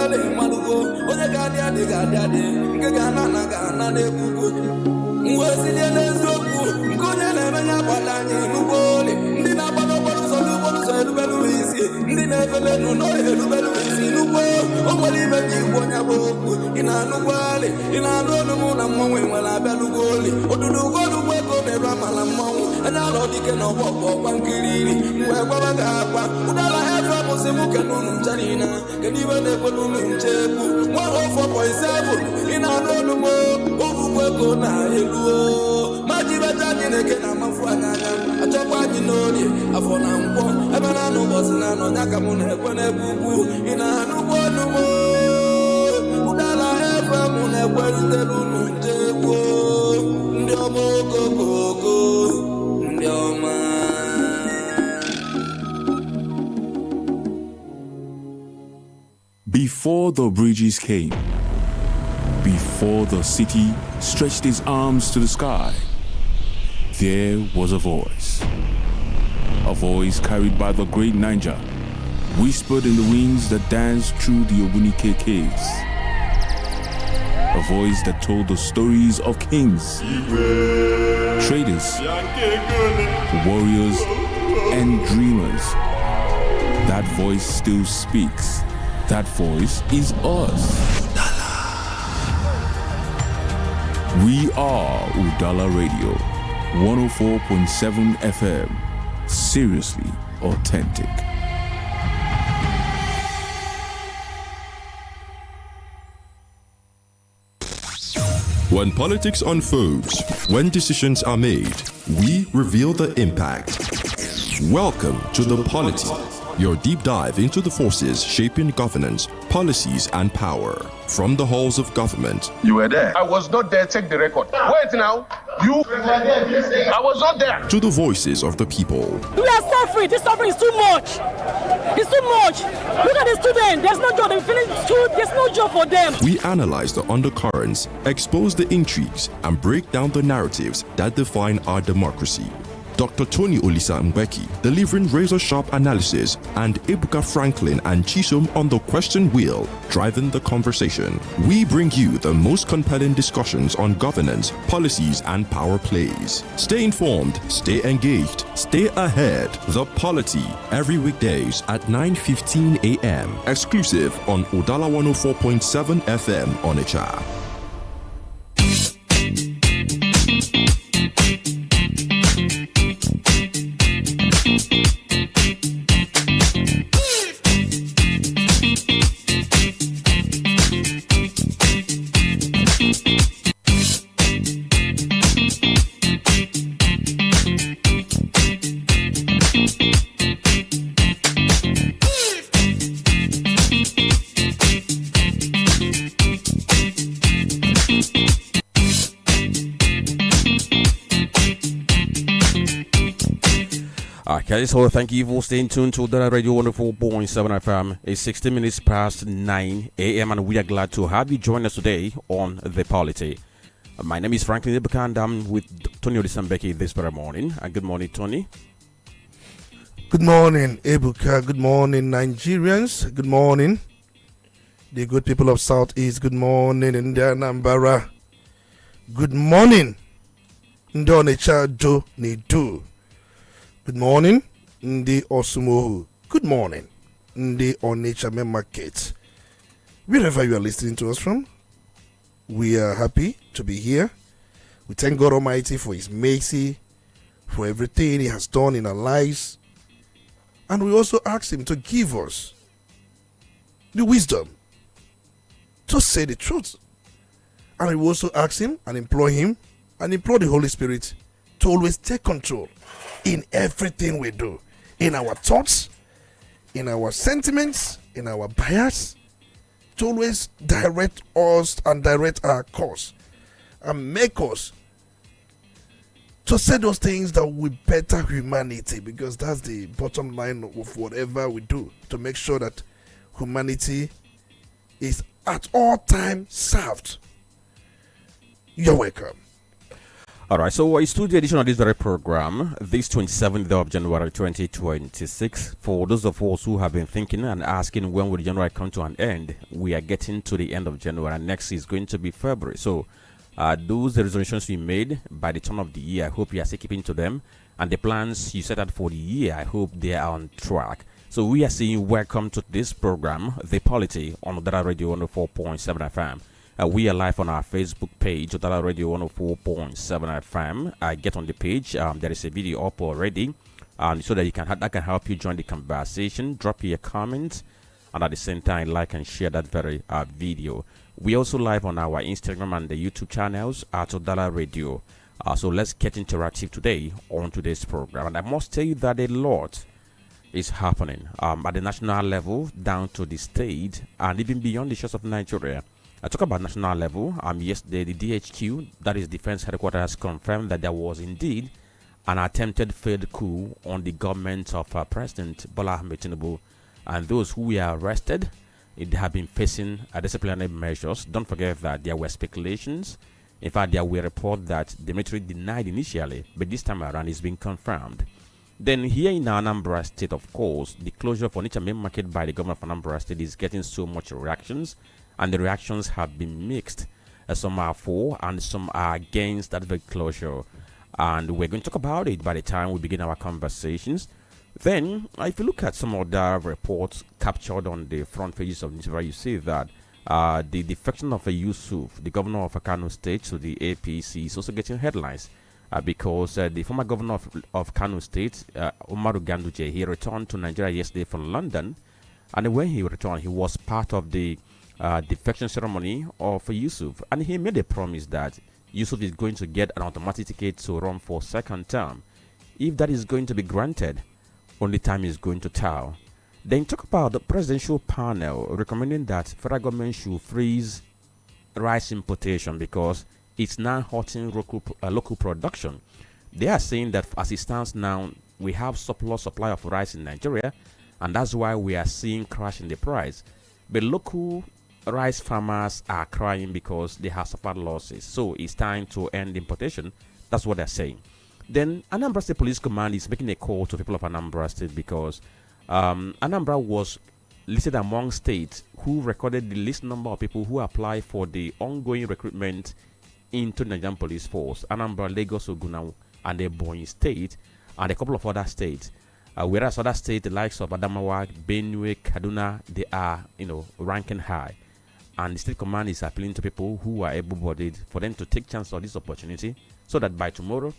wale malugo onye gadia de nke gana na gana na ebugo mwezi dele zoku nkonye na menya balanye nubole ndi na balo so elubelu isi ndi na efele no elubelu isi nubo omoli meji wonya boku ina nubale ina no mu na mwe nwala belugoli odudu golu gwego de ramala mmanwu anya lo dike no bobo kwankiriri mwe gwa ga akwa udala FM musimu kenunu janina kediwe ne kolunu nchebu 104.7 ina no mo ogugwego na eluo majiba janine ke na mafuanya achọkwa anyị n'oli afọ na nkwọ ebe na anụ ụbọchị na anọ nyaka mụ na-ekwe n'ebubu ị na-anụkwa ọnụmụ Udala FM na-ekwerutelu n'ụdegbo ndị ọma okokoko ndị ọma. Before the bridges came, before the city stretched its arms to the sky, there was a voice carried by the great Niger, whispered in the winds that danced through the Obunike caves, a voice that told the stories of kings, traders, warriors, and dreamers. That voice still speaks. That voice is us. We are Udala Radio, 104.7 FM, seriously authentic. When politics unfolds, when decisions are made, we reveal the impact. Welcome to the Polity, your deep dive into the forces shaping governance, policies, and power. From the halls of government. You were there. I was not there. Check the record. Wait now. I was not there. To the voices of the people. We are suffering. This suffering is too much. It's too much. Look at the students. There's no job. They finish school. There's no job for them. We analyze the undercurrents, expose the intrigues, and break down the narratives that define our democracy. Dr. Tony Olisa Mbeki delivering razor-sharp analysis, and Ebuka Franklin and Chisom on the question wheel, driving the conversation. We bring you the most compelling discussions on governance, policies, and power plays. Stay informed, stay engaged, stay ahead. The Polity, every weekdays at 9:15 a.m. Exclusive on Udala 104.7 FM Onitsha. Okay, so thank you for staying tuned to the Radio 104.7 FM. It's 16 minutes past 9 a.m. and we are glad to have you join us today on The Polity. My name is Franklin Ebuka and I'm with Tony Odisambeki this very morning. Good morning, Tony. Good morning, Ebuka. Good morning, Nigerians. Good morning, the good people of Southeast. Good morning, India Nambara. Good morning, Ndonicha Do Nidu. Good morning, Ndi Osumohu. Good morning, Ndi Onitsha Main Market. Wherever you are listening to us from, we are happy to be here. We thank God Almighty for His mercy, for everything He has done in our lives. And we also ask Him to give us the wisdom to say the truth. And we also ask Him and implore Him and implore the Holy Spirit to always take control in everything we do, in our thoughts, in our sentiments, in our bias, to always direct us and direct our course and make us to say those things that will better humanity, because that's the bottom line of whatever we do, to make sure that humanity is at all times served. You're welcome. All right, so it's to the edition of this very program, this 27th of January 2026. For those of us who have been thinking and asking when will January come to an end, we are getting to the end of January, and next is going to be February. So those resolutions we made by the turn of the year, I hope you are still keeping to them. And the plans you set out for the year, I hope they are on track. So we are saying welcome to this program, The Polity, on Udala Radio 104.7 FM. We are live on our Facebook page, Udala Radio 104.7 FM. Get on the page. There is a video up already, so that that can help you join the conversation. Drop your comments, and at the same time, like and share that very video. We also live on our Instagram and the YouTube channels at Udala Radio. So let's get interactive today on today's program. And I must tell you that a lot is happening at the national level, down to the state, and even beyond the shores of Nigeria. I talk about national level. Yesterday, the DHQ, that is Defense Headquarters, confirmed that there was indeed an attempted failed coup on the government of President Bola Ahmed Tinubu, and those who were arrested, they have been facing disciplinary measures. Don't forget that there were speculations. In fact, there were reports that the military denied initially, but this time around it's been confirmed. Then here in Anambra State, of course, the closure of Onitsha main market by the government of Anambra State is getting so much reactions. And the reactions have been mixed. Some are for and some are against that very closure. And we're going to talk about it by the time we begin our conversations. Then, if you look at some of the reports captured on the front pages of newspaper, you see that the defection of Yusuf, the governor of Kano State, to the APC is also getting headlines. Because the former governor of Kano State, Umaru Ganduje, he returned to Nigeria yesterday from London. And when he returned, he was part of the defection ceremony of Yusuf, and he made a promise that Yusuf is going to get an automatic ticket to run for second term. If that is going to be granted, only time is going to tell. Then talk about the presidential panel recommending that federal government should freeze rice importation because it's now hurting local production. They are saying that as it stands now, we have surplus supply of rice in Nigeria, and that's why we are seeing crash in the price. But local rice farmers are crying because they have suffered losses. So it's time to end importation. That's what they're saying. Then Anambra State Police Command is making a call to people of Anambra State because Anambra was listed among states who recorded the least number of people who apply for the ongoing recruitment into Nigerian Police Force. Anambra, Lagos, Ogun, and Ebonyi State, and a couple of other states. Whereas other states, the likes of Adamawa, Benue, Kaduna, they are, ranking high. And the state command is appealing to people who are able-bodied for them to take chance of this opportunity so that by tomorrow,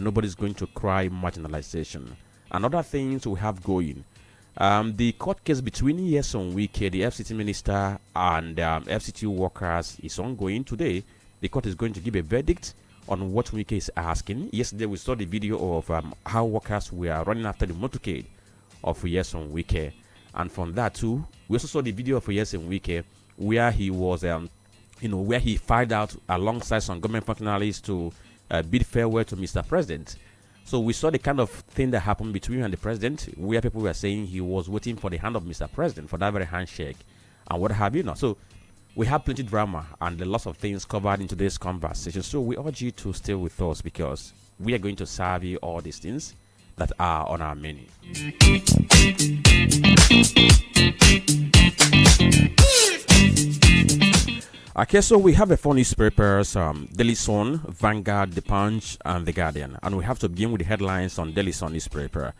nobody's going to cry marginalization. And other things we have going. The court case between Nyesom Wike, the FCT minister, and FCT workers is ongoing today. The court is going to give a verdict on what Wike is asking. Yesterday, we saw the video of how workers were running after the motorcade of Nyesom Wike. And from that, too, we also saw the video of Nyesom Wike where he was, where he fired out alongside some government functionaries to bid farewell to Mr. President. So we saw the kind of thing that happened between him and the president, where people were saying he was waiting for the hand of Mr. President for that very handshake and what have you. So we have plenty of drama and a lot of things covered in today's conversation. So we urge you to stay with us because we are going to serve you all these things that are on our menu. Okay, so we have a four newspapers, Daily Sun, Vanguard, The Punch, and The Guardian. And we have to begin with the headlines on Daily Sun newspaper.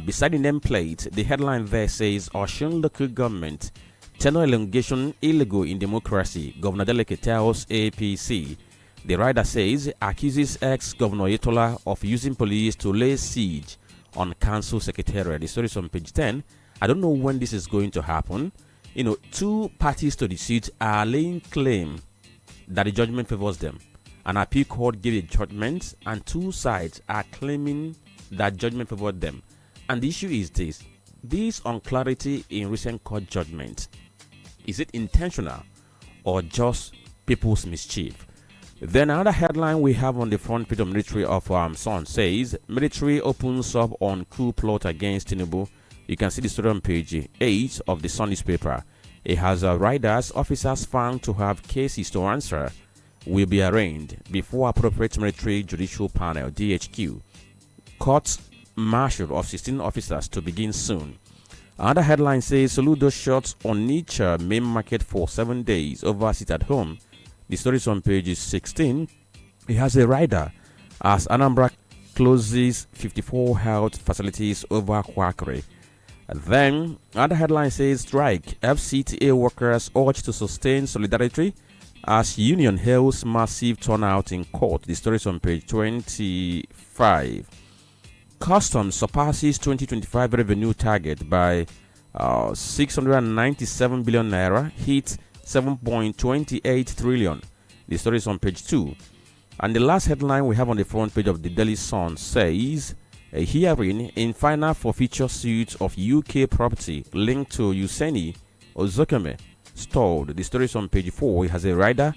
Beside the nameplate, the headline there says, Osun local government, tenure elongation illegal in democracy, Governor Deleke tells APC. The rider says, accuses ex-Governor Yetola of using police to lay siege on council secretariat. The story is on page 10. I don't know when this is going to happen. Two parties to the suit are laying claim that the judgment favors them. An appeal court gave a judgment, and two sides are claiming that judgment favored them. And the issue is this unclarity in recent court judgment. Is it intentional or just people's mischief? Then another headline we have on the front page of military of Sun says, military opens up on coup plot against Tinubu. You can see the story on page 8 of the Sun newspaper. It has riders, officers found to have cases to answer will be arraigned before appropriate military judicial panel (DHQ). Court martial of 16 officers to begin soon. Another headline says Soludo shuts Onitsha main market for 7 days over sit at home. The story is on page 16. It has a rider as Anambra closes 54 health facilities over quackery. And then another headline says strike FCTA workers urge to sustain solidarity as union hails massive turnout in court. The story is on page 25. Customs surpasses 2025 revenue target by 697 billion naira, hit 7.28 trillion. The story is on page 2. And the last headline we have on the front page of the Daily Sun says a hearing in final forfeiture suit of UK property linked to Yuseni Ozokeme stalled. The story is on page 4. It has a rider.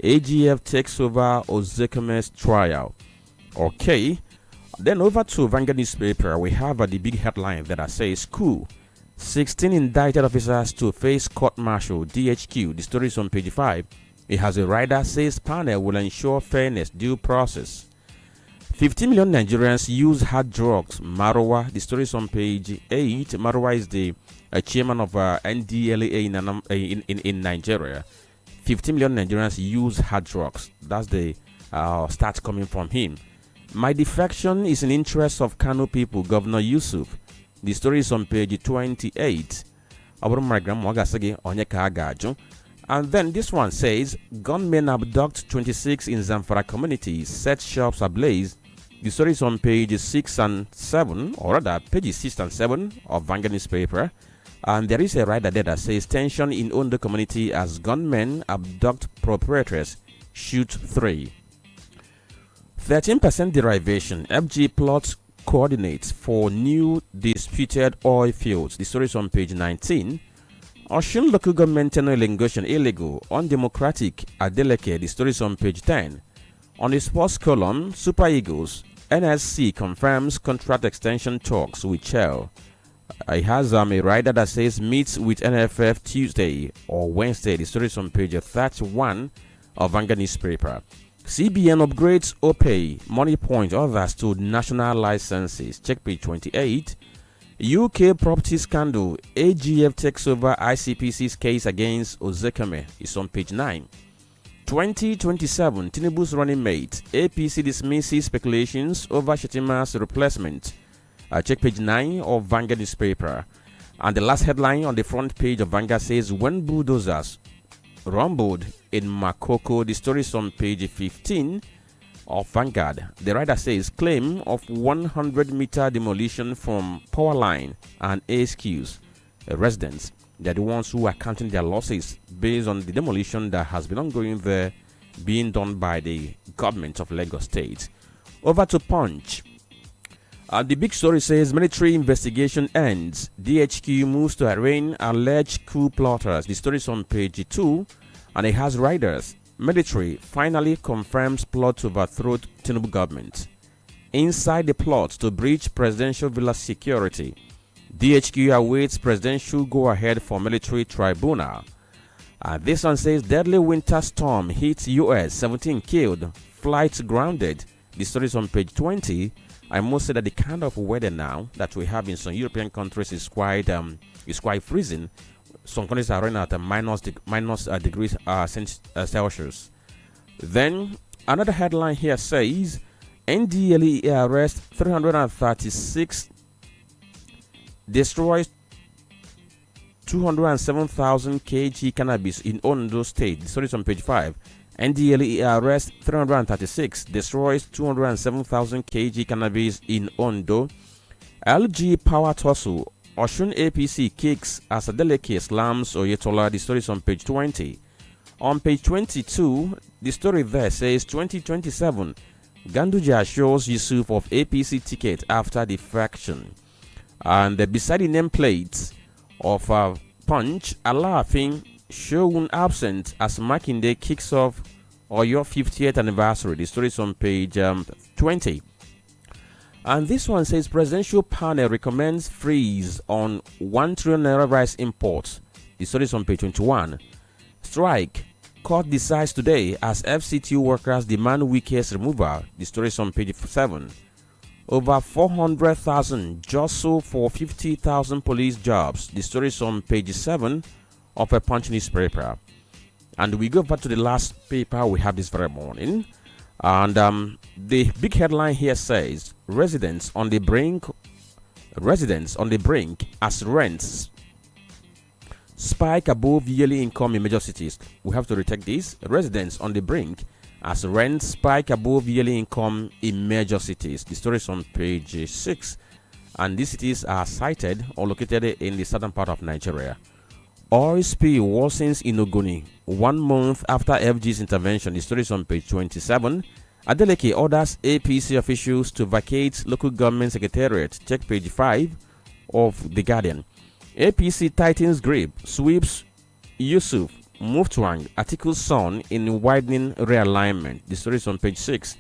AGF takes over Ozokeme's trial. Okay. Then over to Vanguard newspaper, we have the big headline that says coup. 16 indicted officers to face court-martial DHQ. The story is on page 5. It has a rider says panel will ensure fairness due process. 50 million Nigerians use hard drugs. Marwa. The story is on page 8. Marwa is the chairman of NDLA in Nigeria. 50 million Nigerians use hard drugs. That's the stats coming from him. My defection is in interest of Kano people, Governor Yusuf. The story is on page 28. And then this one says, gunmen abduct 26 in Zamfara community, set shops ablaze. The story is on page 6 and 7, or rather, pages 6 and 7 of Vanguard newspaper. And there is a rider there that says, tension in Ondo community as gunmen abduct proprietors, shoot 3. 13% derivation. FG plots coordinates for new disputed oil fields. The story is on page 19. Osun local government tenure elongation illegal, undemocratic, Adeleke. The story is on page 10. On the sports column, Super Eagles, NSC confirms contract extension talks with Shell. It has a rider that says meets with NFF Tuesday or Wednesday. The story is on page 31 of Vanguard newspaper. CBN upgrades OPay, Money Point, others to national licenses. Check page 28. UK property scandal. AGF takes over ICPC's case against Ozekeme. It's on page 9. 2027, Tinubu's running mate. APC dismisses speculations over Shetima's replacement. Check page 9 of Vanguard newspaper. And the last headline on the front page of Vanguard says, when bulldozers rumbled in Makoko. The story is on page 15 of Vanguard. The writer says claim of 100-meter demolition from power line and ASQs. Residents, they're the ones who are counting their losses based on the demolition that has been ongoing there, being done by the government of Lagos State. Over to Punch. The big story says military investigation ends. DHQ moves to arraign alleged coup plotters. The story is on page 2 and it has riders. Military finally confirms plot to overthrow Tinubu government. Inside the plot to breach presidential villa security. DHQ awaits presidential go-ahead for military tribunal. This one says deadly winter storm hits US, 17 killed, flights grounded. The story is on page 20. I must say that the kind of weather now that we have in some European countries is quite freezing. Some countries are running at a minus degrees Celsius. Then another headline here says NDLE arrests 336, destroys 207,000 kg cannabis in Ondo State. The story is on page 5. NDLE arrests 336, destroys 207,000 kg cannabis in Ondo. LG power tussle. Osun APC kicks as Adeleke slams Oyetola. The story is on page 20. On page 22, the story there says 2027, Ganduje assures Yusuf of APC ticket after defection. And beside the nameplate of Punch, Alaafin Showun absent as Makinde kicks off Oyo 50th anniversary. The story is on page 20. And this one says presidential panel recommends freeze on 1 trillion naira rice imports. The story is on page 21. Strike. Court decides today as FCT workers demand weekend's removal. The story is on page 7. Over 400,000 jostle for 50,000 police jobs. The story is on page 7 of a Punch newspaper. And we go back to the last paper we have this very morning. And the big headline here says, residents on the brink as rents spike above yearly income in major cities. We have to retake this. Residents on the brink as rents spike above yearly income in major cities. The story is on page 6. And these cities are cited or located in the southern part of Nigeria. Oil spill worsens in Ogoni 1 month after FG's intervention. The story is on page 27. Adeleke orders APC officials to vacate local government secretariat. Check page 5 of The Guardian. APC tightens grip, sweeps Yusuf Muftwang, Atiku's son in widening realignment. The story is on page 6.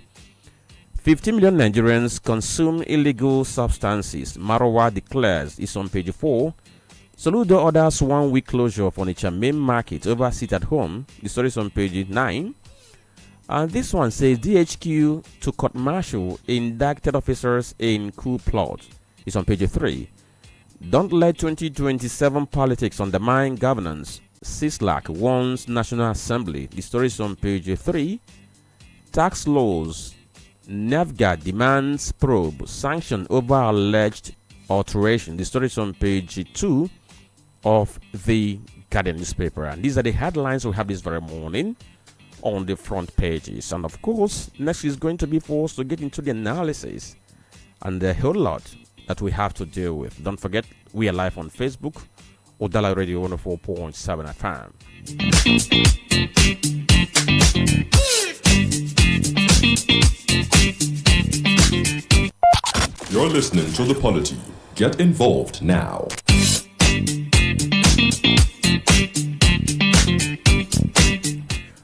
50 million Nigerians consume illegal substances. Marawa declares. It's on page 4. Soludo orders 1 week closure for Onitsha main market over sit at home. The story is on page 9. And this one says DHQ to court martial indicted officers in coup plot. It's on page 3. Don't let 2027 politics undermine governance. CISLAC warns National Assembly. The story is on page 3. Tax laws. NAVGA demands probe. Sanction over alleged alteration. The story is on page 2 of the Guardian newspaper. And these are the headlines we have this very morning on the front pages. And of course, next is going to be for us to get into the analysis and a whole lot that we have to deal with. Don't forget, we are live on Facebook, Udala Radio 104.7 FM. You're listening to The Polity. Get involved now.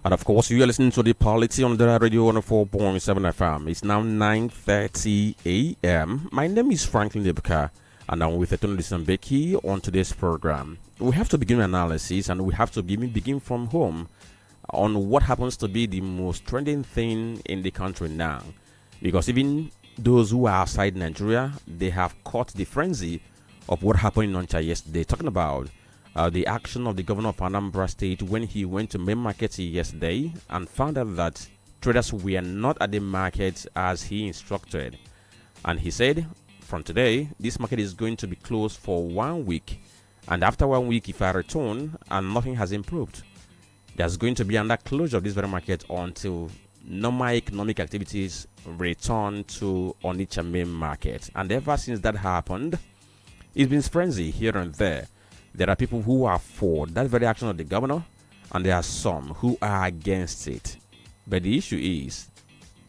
And of course, you are listening to The Polity on the Radio 104.7 FM. It's now 9:30 a.m. My name is Franklin Lebuka, and I'm with Etonu Disambeki on today's program. We have to begin analysis, and we have to begin from home on what happens to be the most trending thing in the country now. Because even those who are outside Nigeria, they have caught the frenzy of what happened in Onitsha yesterday, talking about the action of the governor of Anambra State when he went to main market yesterday and found out that traders were not at the market as he instructed. And he said, from today, this market is going to be closed for 1 week. And after 1 week, if I return and nothing has improved, there's going to be another closure of this very market until normal economic activities return to Onitsha main market. And ever since that happened, it's been frenzy here and there. There are people who are for that very action of the governor, and there are some who are against it. But the issue is,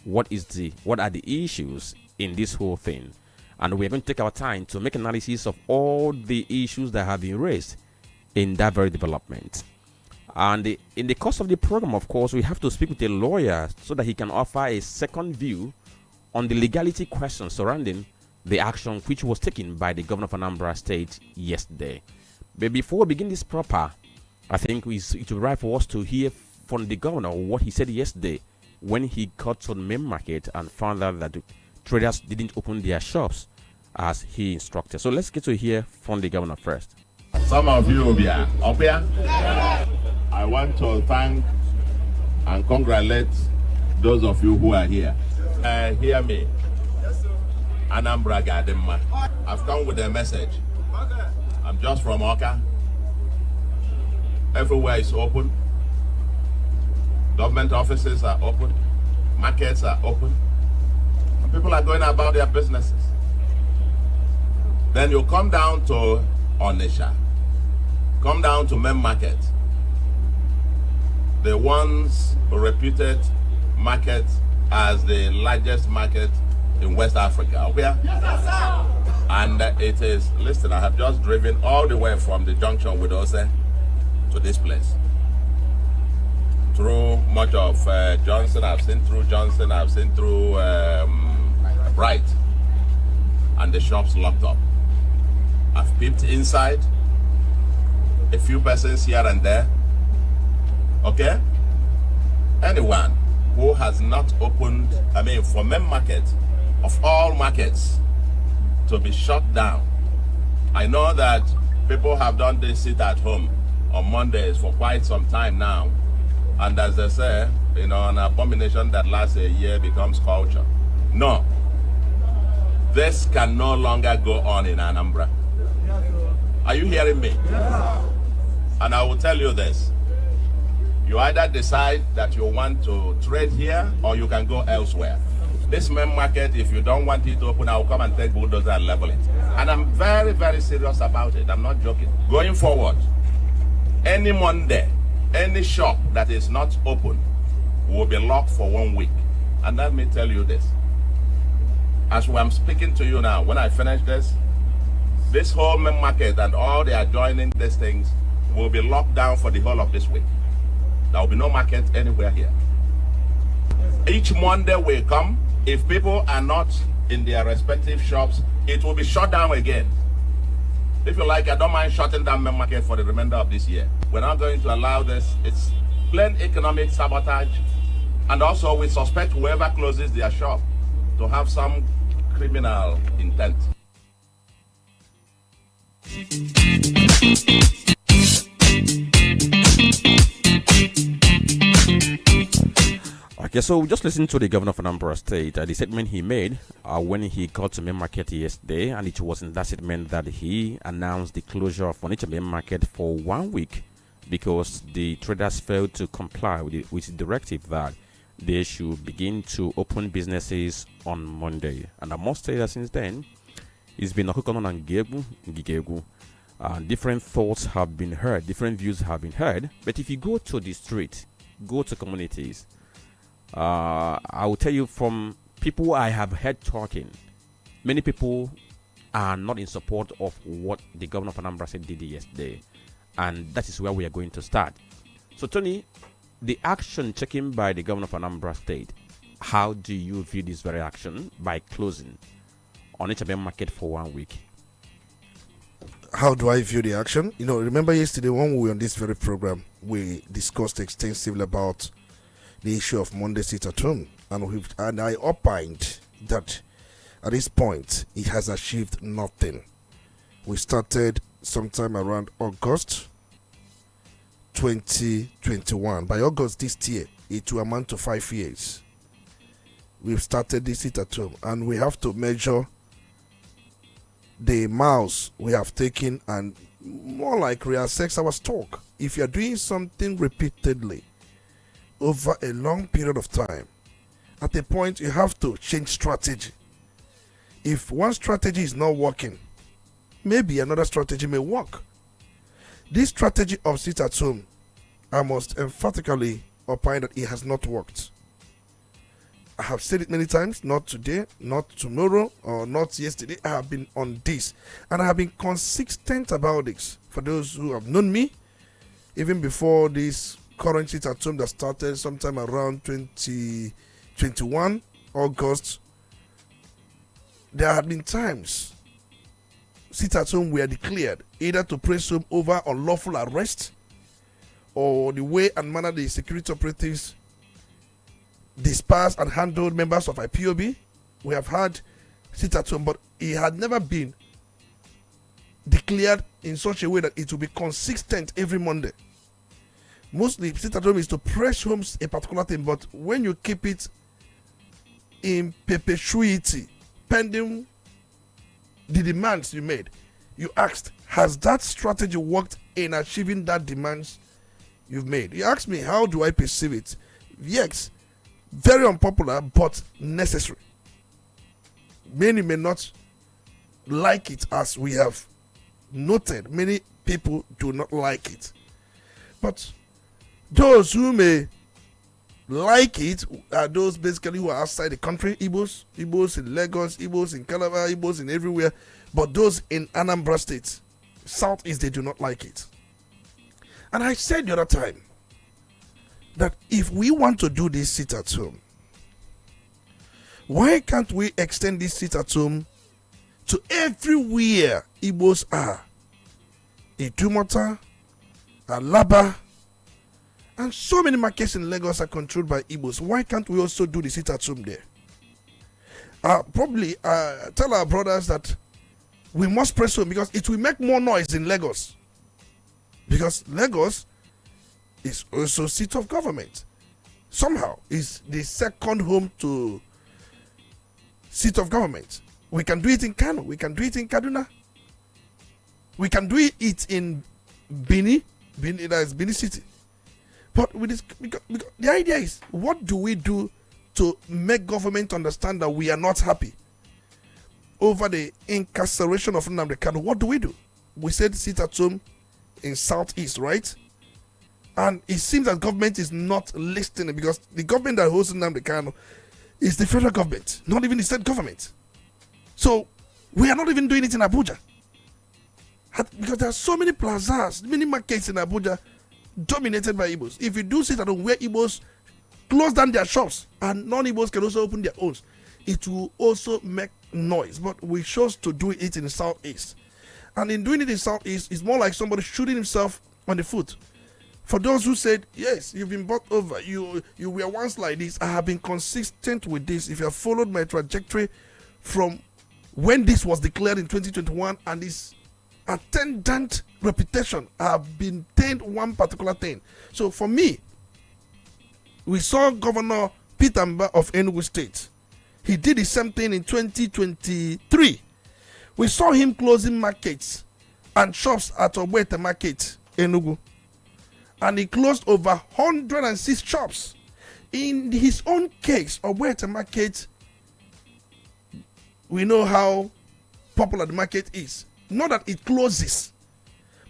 what are the issues in this whole thing? And we're going to take our time to make analysis of all the issues that have been raised in that very development. And in the course of the program, of course, we have to speak with a lawyer so that he can offer a second view on the legality questions surrounding the action which was taken by the governor of Anambra State yesterday. But before we begin this proper, I think it will be right for us to hear from the governor what he said yesterday when he got to the main market and found out that the traders didn't open their shops as he instructed. So let's get to hear from the governor first. Some of you will be up here. I want to thank and congratulate those of you who are here. Hear me. Anambra Gademma. I've come with a message. I'm just from Oka. Everywhere is open. Government offices are open. Markets are open. And people are going about their businesses. Then you come down to Onitsha. Come down to main market. The once reputed market as the largest market in West Africa. Okay? Yes, sir. And it is, listen, I have just driven all the way from the junction with Ose to this place. Through much of Johnson, I've seen through Johnson, I've seen through Bright. And the shops locked up. I've peeped inside, a few persons here and there. Okay? anyone who has not opened, for main market of all markets to be shut down. I know that people have done this sit at home on Mondays for quite some time now. And as they say, an abomination that lasts a year becomes culture. No. This can no longer go on in Anambra. Are you hearing me? And I will tell you this. You either decide that you want to trade here or you can go elsewhere. This main market, if you don't want it to open, I'll come and take bulldozer and level it. And I'm very, very serious about it. I'm not joking. Going forward, any Monday, any shop that is not open will be locked for 1 week. And let me tell you this. As I'm speaking to you now, when I finish this whole main market and all the adjoining these things will be locked down for the whole of this week. There will be no market anywhere here. Each Monday will come. If people are not in their respective shops, it will be shut down again. If you like, I don't mind shutting down main market for the remainder of this year. We're not going to allow this. It's plain economic sabotage. And also we suspect whoever closes their shop to have some criminal intent. Okay, so we just listened to the governor of Anambra State, the statement he made when he got to main market yesterday, and it was in that statement that he announced the closure of Onitsha main market for 1 week because the traders failed to comply with the directive that they should begin to open businesses on Monday. And I must say that since then, it's been Ngigegu. Different thoughts have been heard, different views have been heard. But if you go to the street, go to communities, I will tell you from people I have heard talking, many people are not in support of what the governor of Anambra State did yesterday. And that is where we are going to start. So, Tony, the action taken by the governor of Anambra State, how do you view this very action by closing Onitsha main market for 1 week? How do I view the action? Remember yesterday when we were on this very program, we discussed extensively about the issue of Monday sit at home, and I opined that at this point it has achieved nothing. We started sometime around August 2021. By August this year, it will amount to 5 years. We've started this sit at home, and we have to measure the miles we have taken and more like reassess our stock. If you're doing something repeatedly over a long period of time, at a point you have to change strategy. If one strategy is not working, maybe another strategy may work. This strategy of sit at home, I must emphatically opine that it has not worked. I have said it many times, not today, not tomorrow, or not yesterday. I have been on this, and I have been consistent about this. For those who have known me, even before this current sit at home that started sometime around 2021, August, there had been times sit at home were declared either to press home over unlawful arrest or the way and manner the security operatives dispersed and handled members of IPOB. We have had sit at home, but it had never been declared in such a way that it will be consistent every Monday. Mostly sit at home is to press home a particular thing, but when you keep it in perpetuity pending the demands you made, you asked, has that strategy worked in achieving that demands you've made? You asked me, how do I perceive it? Yes, very unpopular but necessary. Many may not like it, as we have noted. Many people do not like it, but those who may like it are those basically who are outside the country. Igbos in Lagos, Igbos in Calabar, Igbos in everywhere. But those in Anambra State, Southeast, they do not like it. And I said the other time that if we want to do this sit at home, why can't we extend this sit at home to everywhere Igbos are? Idumota, Alaba, And so many markets in Lagos are controlled by Igbos. Why can't we also do the sit at home there? Probably tell our brothers that we must press home because it will make more noise in Lagos. Because Lagos is also seat of government. Somehow is the second home to seat of government. We can do it in Kano. We can do it in Kaduna. We can do it in Bini. That is Bini City. But with this, because the idea is, what do we do to make government understand that we are not happy over the incarceration of Nnamdi Kanu? What do? We said sit at home in Southeast, right? And it seems that government is not listening because the government that holds Nnamdi Kanu is the federal government, not even the state government. So we are not even doing it in Abuja. Because there are so many plazas, many markets in Abuja dominated by Igbos. If you do sit at home where Igbos close down their shops and non-Igbos can also open their own, it will also make noise. But we chose to do it in the Southeast. And in doing it in the Southeast, it's more like somebody shooting himself on the foot. For those who said, yes, you've been bought over, you were once like this, I have been consistent with this. If you have followed my trajectory from when this was declared in 2021 and this attendant reputation, I have been tained one particular thing. So for me, we saw Governor Peter Mba of Enugu State. He did the same thing in 2023. We saw him closing markets and shops at Obwete Market, Enugu. And he closed over 106 shops. In his own case, Obwete Market, we know how popular the market is. Not that it closes,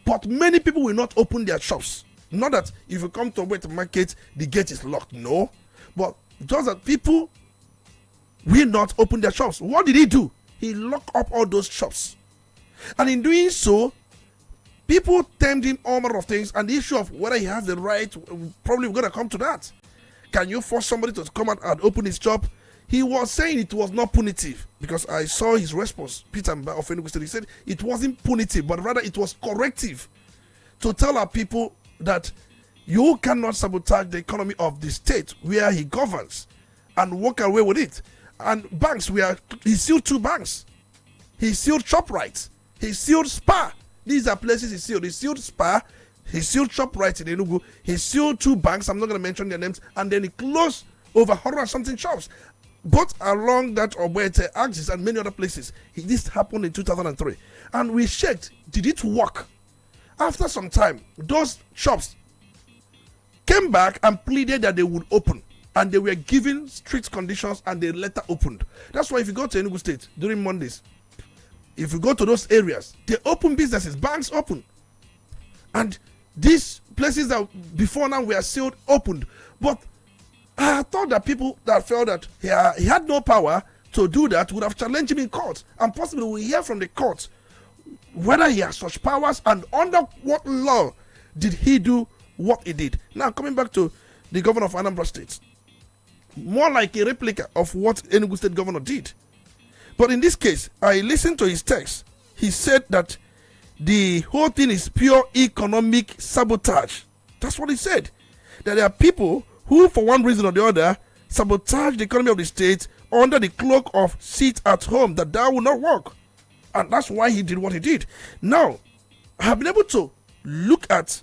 but many people will not open their shops. Not that if you come to Obwete Market, the gate is locked. No. But just that people will not open their shops. What did he do? He locked up all those shops. And in doing so, people termed him all manner of things. And the issue of whether he has the right, probably we're going to come to that. Can you force somebody to come out and open his shop? He was saying it was not punitive because I saw his response, Peter Mba of Enugu State. He said it wasn't punitive, but rather it was corrective to tell our people that you cannot sabotage the economy of the state where he governs and walk away with it. And banks, he sealed 2 banks. He sealed ShopRite. He sealed Spa. These are places he sealed. He sealed Spa. He sealed ShopRite in Enugu. He sealed 2 banks. I'm not going to mention their names. And then he closed over 100-something shops. Both along that Obwete axis and many other places. This happened in 2003. And we checked, did it work? After some time, those shops came back and pleaded that they would open. And they were given strict conditions and they later opened. That's why if you go to Enugu State during Mondays, if you go to those areas, they open businesses, banks open. And these places that before now were sealed opened. But I thought that people that felt that he had no power to do that would have challenged him in court. And possibly we hear from the court whether he has such powers and under what law did he do what he did. Now coming back to the governor of Anambra State. More like a replica of what Enugu State governor did. But in this case, I listened to his text. He said that the whole thing is pure economic sabotage. That's what he said. That there are people who, for one reason or the other, sabotage the economy of the state under the cloak of sit at home, that will not work. And that's why he did what he did. Now, I have been able to look at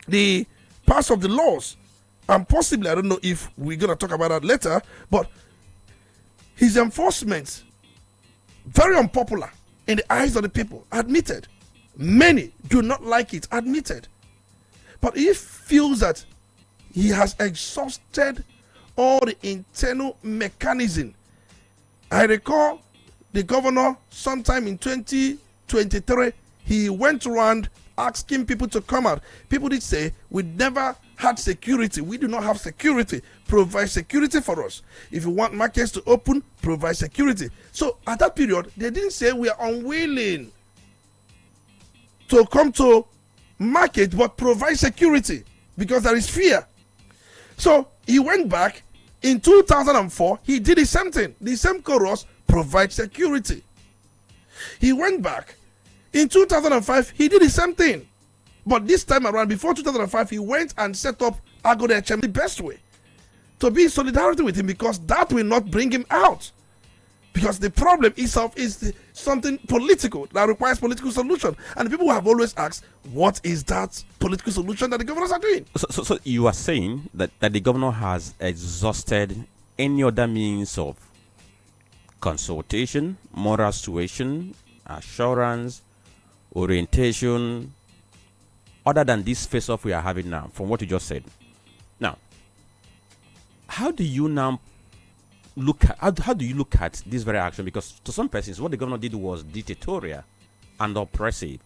the parts of the laws. And possibly, I don't know if we're going to talk about that later, but his enforcement, very unpopular in the eyes of the people, admitted. Many do not like it, admitted. But he feels that he has exhausted all the internal mechanism. I recall the governor sometime in 2023, he went around asking people to come out. People did say, we never had security. We do not have security. Provide security for us. If you want markets to open, provide security. So at that period, they didn't say we are unwilling to come to market, but provide security because there is fear. So he went back in 2004. He did the same thing. The same chorus, provide security. He went back in 2005. He did the same thing. But this time around, before 2005, he went and set up Agoda HM the best way to be in solidarity with him, because that will not bring him out. Because the problem itself is something political that requires political solution. And people have always asked, what is that political solution that the governors are doing? So you are saying that the governor has exhausted any other means of consultation, moral suasion, assurance, orientation, other than this face-off we are having now, from what you just said. Now, how do you now look at how do you look at this very action? Because to some persons, what the governor did was dictatorial and oppressive.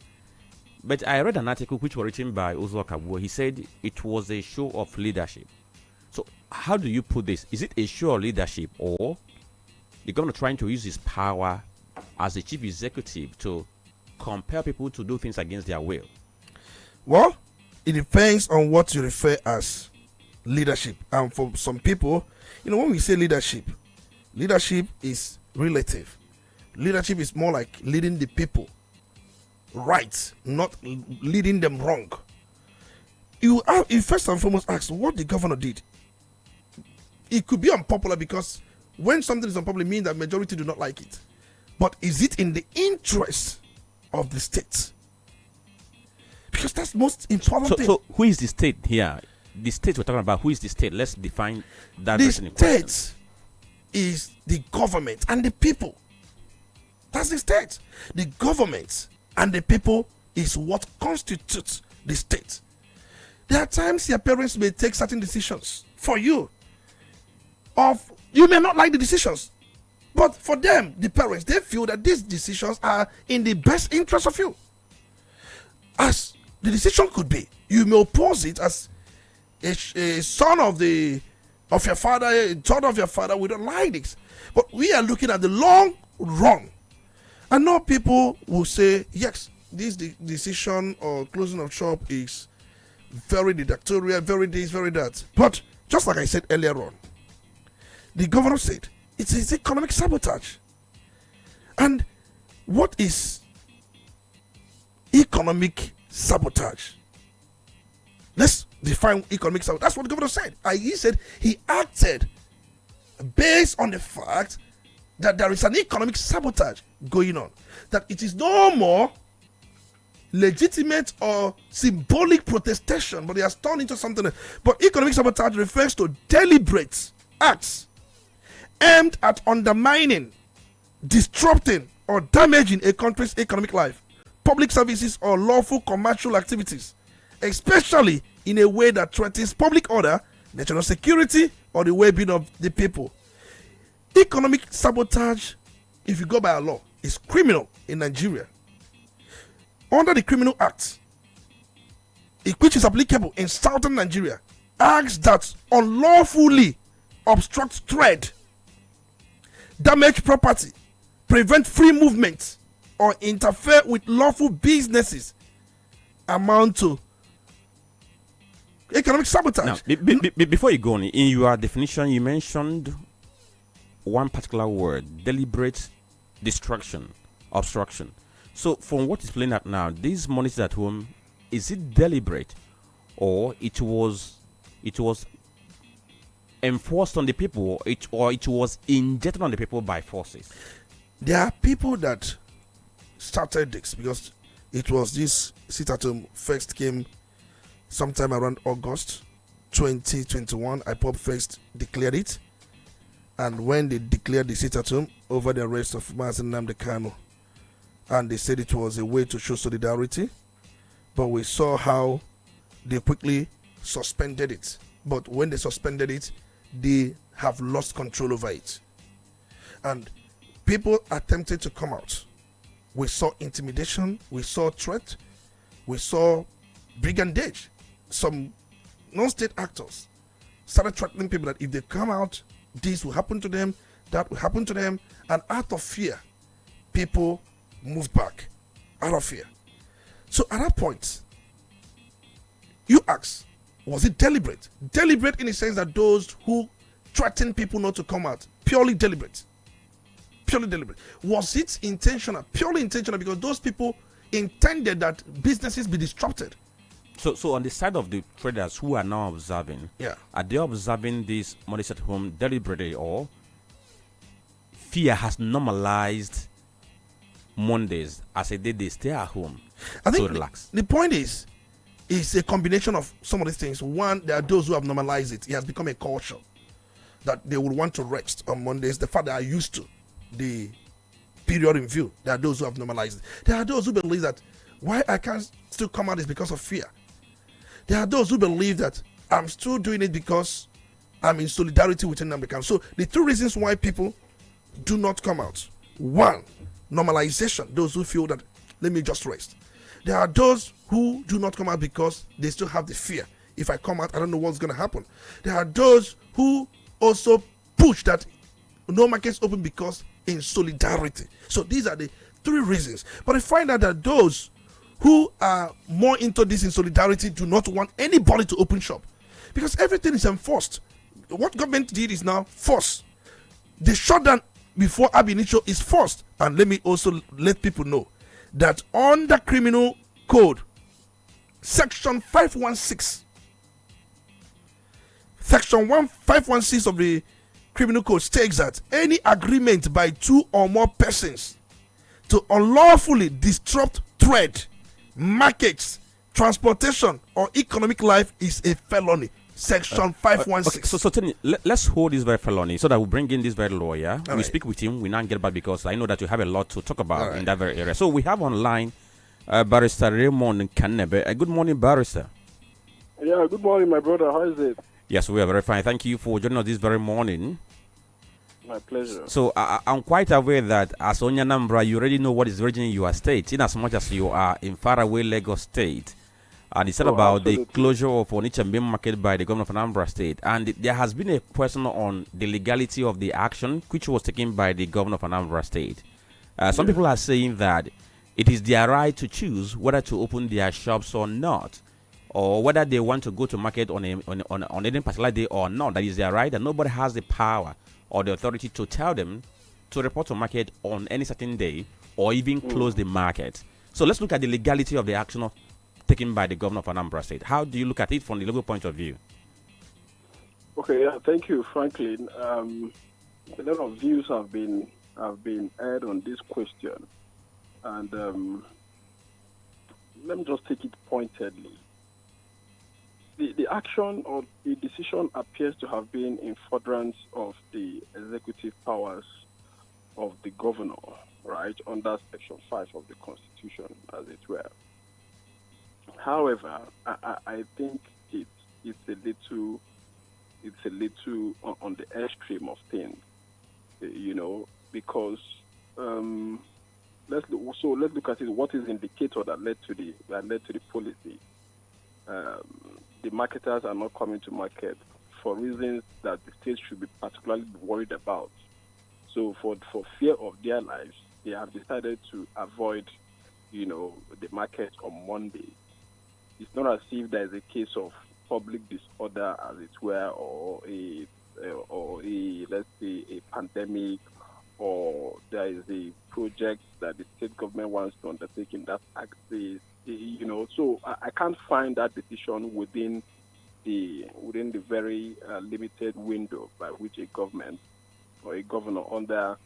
But I read an article which was written by Udala Kabuo. He said it was a show of leadership. So how do you put this? Is it a show of leadership, or the governor trying to use his power as the chief executive to compel people to do things against their will? Well, it depends on what you refer as leadership. And for some people, when we say leadership is relative. Leadership is more like leading the people right, not leading them wrong. You first and foremost ask what the governor did. It could be unpopular, because when something is unpopular, it means that majority do not like it. But is it in the interest of the state? Because that's the most important thing. So who is the state here? The state we're talking about, who is the state? Let's define that. The state is the government and the people. That's the state. The government and the people is what constitutes the state. There are times your parents may take certain decisions for you. You may not like the decisions, but for them, the parents, they feel that these decisions are in the best interest of you. As the decision could be, you may oppose it as a son of your father, a daughter of your father. We don't like this, but we are looking at the long run. And now people will say, yes, this decision or closing of shop is very dictatorial, very this, very that. But just like I said earlier on, the governor said it's economic sabotage. And what is economic sabotage? Let's define economic sabotage. That's what the governor said. He said he acted based on the fact that there is an economic sabotage going on, that it is no more legitimate or symbolic protestation, but it has turned into something else. But economic sabotage refers to deliberate acts aimed at undermining, disrupting, or damaging a country's economic life, public services, or lawful commercial activities, especially in a way that threatens public order, national security, or the well-being of the people. Economic sabotage, if you go by a law, is criminal in Nigeria. Under the Criminal Act, which is applicable in southern Nigeria, acts that unlawfully obstruct trade, damage property, prevent free movement, or interfere with lawful businesses amount to economic sabotage. Now, before you go on, in your definition, you mentioned one particular word: deliberate destruction, obstruction. So, from what is playing out now, these monitors at home, is it deliberate, or it was enforced on the people, or it was injected on the people by forces? There are people that started this, because it was this sit-at-home first came sometime around August 2021. IPOB first declared it, and when they declared the sit-at-home over the arrest of Mazi Nnamdi Kanu, and they said it was a way to show solidarity, but we saw how they quickly suspended it. But when they suspended it, they have lost control over it, and people attempted to come out. We saw intimidation, we saw threat, we saw brigandage. Some non-state actors started threatening people that if they come out, this will happen to them, that will happen to them, and out of fear, people moved back, out of fear. So at that point, you ask, was it deliberate? Deliberate in the sense that those who threaten people not to come out, purely deliberate. Purely deliberate. Was it intentional? Purely intentional, because those people intended that businesses be disrupted. So on the side of the traders who are now observing, are they observing this money set home deliberately, or fear has normalized Mondays as a day they stay at home I think to relax? The point is, it's a combination of some of these things. One, there are those who have normalized it. It has become a culture that they would want to rest on Mondays. The fact that are used to the period in view. There are those who have normalized it. There are those who believe that why I can't still come out is because of fear. There are those who believe that I'm still doing it because I'm in solidarity with Nnamdi. So the two reasons why people do not come out. One, normalization. Those who feel that let me just rest. There are those who do not come out because they still have the fear. If I come out, I don't know what's going to happen. There are those who also push that no markets open because in solidarity. So these are the three reasons. But I find out that those who are more into this in solidarity do not want anybody to open shop because everything is enforced. What government did is now forced. The shutdown before ab initio is forced. And let me also let people know that under criminal code section 516 of the criminal code states that any agreement by two or more persons to unlawfully disrupt trade, markets, transportation, or economic life is a felony. Section 516. Okay, so Tony, let's hold this very felony so that we bring in this very lawyer. We speak with him. We now get back because I know that you have a lot to talk about in that very area. So we have online Barrister Raymond Kanebe. Good morning, Barrister. Yeah, good morning, my brother. How is it? Yes, we are very fine. Thank you for joining us this very morning. My pleasure. So I'm quite aware that as Onyanambra, you already know what is raging in your state, in as much as you are in faraway Lagos State. And it's about the closure of Onitsha main market by the governor of Anambra State. And there has been a question on the legality of the action which was taken by the governor of Anambra State. Some people are saying that it is their right to choose whether to open their shops or not, or whether they want to go to market on any particular day or not. That is their right, and nobody has the power or the authority to tell them to report to market on any certain day or even close the market. So let's look at the legality of the action taken by the governor of Anambra State. How do you look at it from the legal point of view? Okay, thank you, Franklin. A lot of views have been aired on this question, and let me just take it pointedly. The action or the decision appears to have been in furtherance of the executive powers of the governor, right, under Section 5 of the Constitution, as it were. However, I think it's a little on the extreme of things, because let's look at it. What is the indicator that led to the policy? The marketers are not coming to market for reasons that the state should be particularly worried about. So for fear of their lives, they have decided to avoid, the market on Monday. It's not as if there is a case of public disorder, as it were, or a let's say a pandemic, or there is a project that the state government wants to undertake in that axis. So I can't find that decision within the very limited window by which a government or a governor under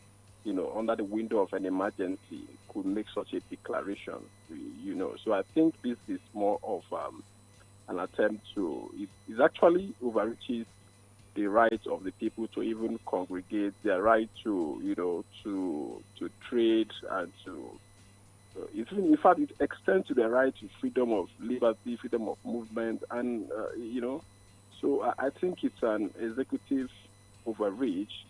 the window of an emergency could make such a declaration. So I think this is more of an attempt to. It actually overreaches the right of the people to even congregate, their right to to trade and to. In fact, it extends to the right to freedom of liberty, freedom of movement, and So I think it's an executive overreach,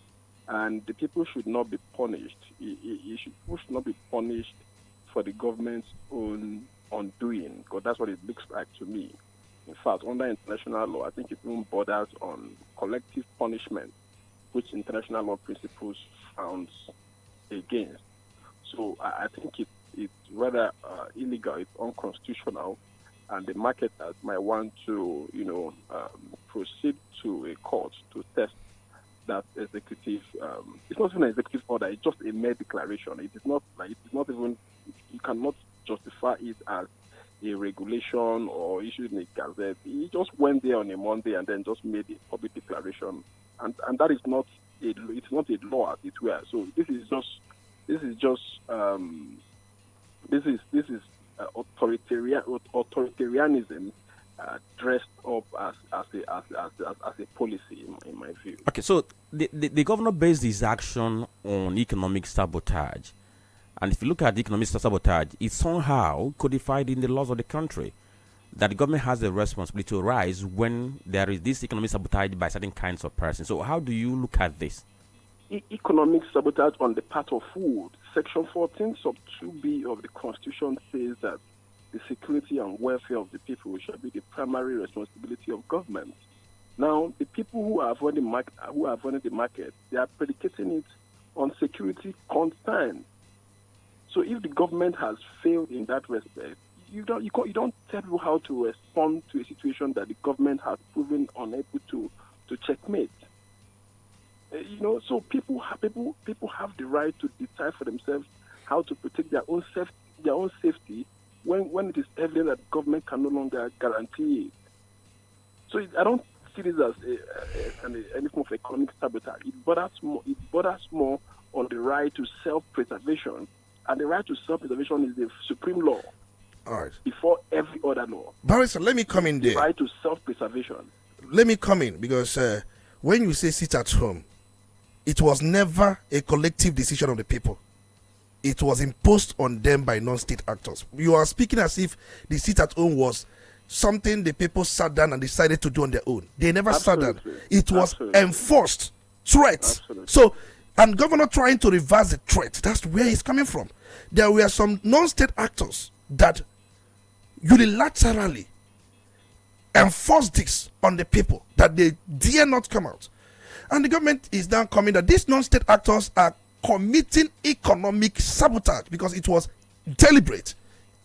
and the people should not be punished. People should not be punished for the government's own undoing, because that's what it looks like to me. In fact, under international law, I think it even borders on collective punishment, which international law principles frowns against. So I think it's rather illegal, it's unconstitutional, and the marketers might want to, proceed to a court to test that executive. It's not even an executive order; it's just a mere declaration. It is not even. You cannot justify it as a regulation declaration or issued in a gazette. He just went there on a Monday and then just made a public declaration, and that is not it's not a law as it were. So this is authoritarianism dressed up as a policy, in my view. Okay, so the governor based his action on economic sabotage. And if you look at economic sabotage, it's somehow codified in the laws of the country that the government has the responsibility to rise when there is this economic sabotage by certain kinds of persons. So how do you look at this? Economic sabotage on the part of food. Section 14 sub 2b of the Constitution says that the security and welfare of the people shall be the primary responsibility of government. Now, the people who are avoiding the market, they are predicating it on security concerns. So if the government has failed in that respect, you don't tell people how to respond to a situation that the government has proven unable to checkmate. So people have the right to decide for themselves how to protect their own safety when it is evident that the government can no longer guarantee it. So I don't see this as any form of economic sabotage. It borders more on the right to self-preservation. And the right to self-preservation is the supreme law. All right. Before every other law. Barrister, let me come in there. The right to self-preservation. Let me come in because when you say sit at home, it was never a collective decision of the people. It was imposed on them by non-state actors. You are speaking as if the sit at home was something the people sat down and decided to do on their own. They never sat down. It was enforced threats. So, and governor trying to reverse the threat. That's where he's coming from. There were some non-state actors that unilaterally enforced this on the people, that they dare not come out. And the government is now coming that these non-state actors are committing economic sabotage because it was deliberate,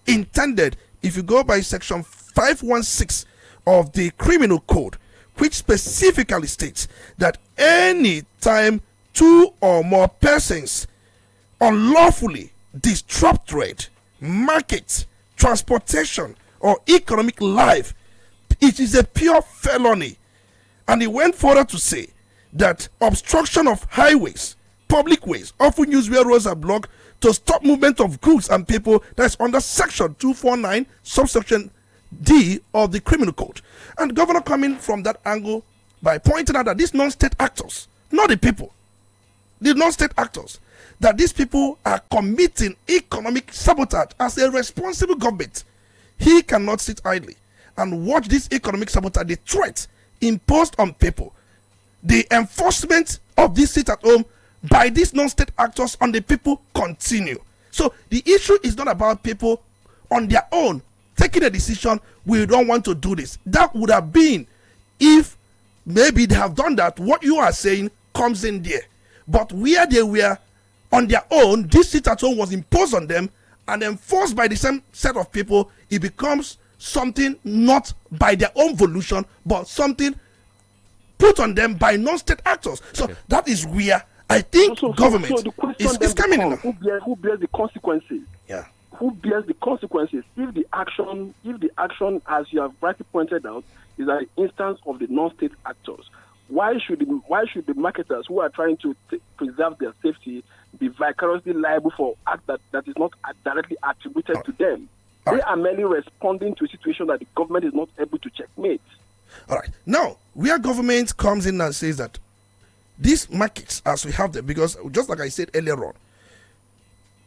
intended. If you go by section 516 of the Criminal Code, which specifically states that any time two or more persons unlawfully disrupt trade, market, transportation, or economic life, it is a pure felony. And he went further to say that obstruction of highways, public ways, often used where roads are blocked to stop movement of goods and people, that's under section 249, subsection D of the Criminal Code. And the governor coming from that angle by pointing out that these non-state actors, not the people, the non-state actors, that these people are committing economic sabotage as a responsible government. He cannot sit idly and watch this economic sabotage, the threat imposed on people, the enforcement of this sit at home by these non-state actors on the people continue. So the issue is not about people on their own taking a decision, we don't want to do this. That would have been if maybe they have done that. What you are saying comes in there. But where they were on their own, this sit at home was imposed on them and enforced by the same set of people. It becomes something not by their own volition, but something put on them by non-state actors. So that is where I think government is coming in. Who bears the consequences? Yeah. Who bears the consequences if the action, as you have rightly pointed out, is an instance of the non-state actors? Why should the marketers who are trying to preserve their safety be vicariously liable for act that is not directly attributed to them? They are merely responding to a situation that the government is not able to checkmate. All right. Now, where government comes in and says that these markets, as we have them, because just like I said earlier on,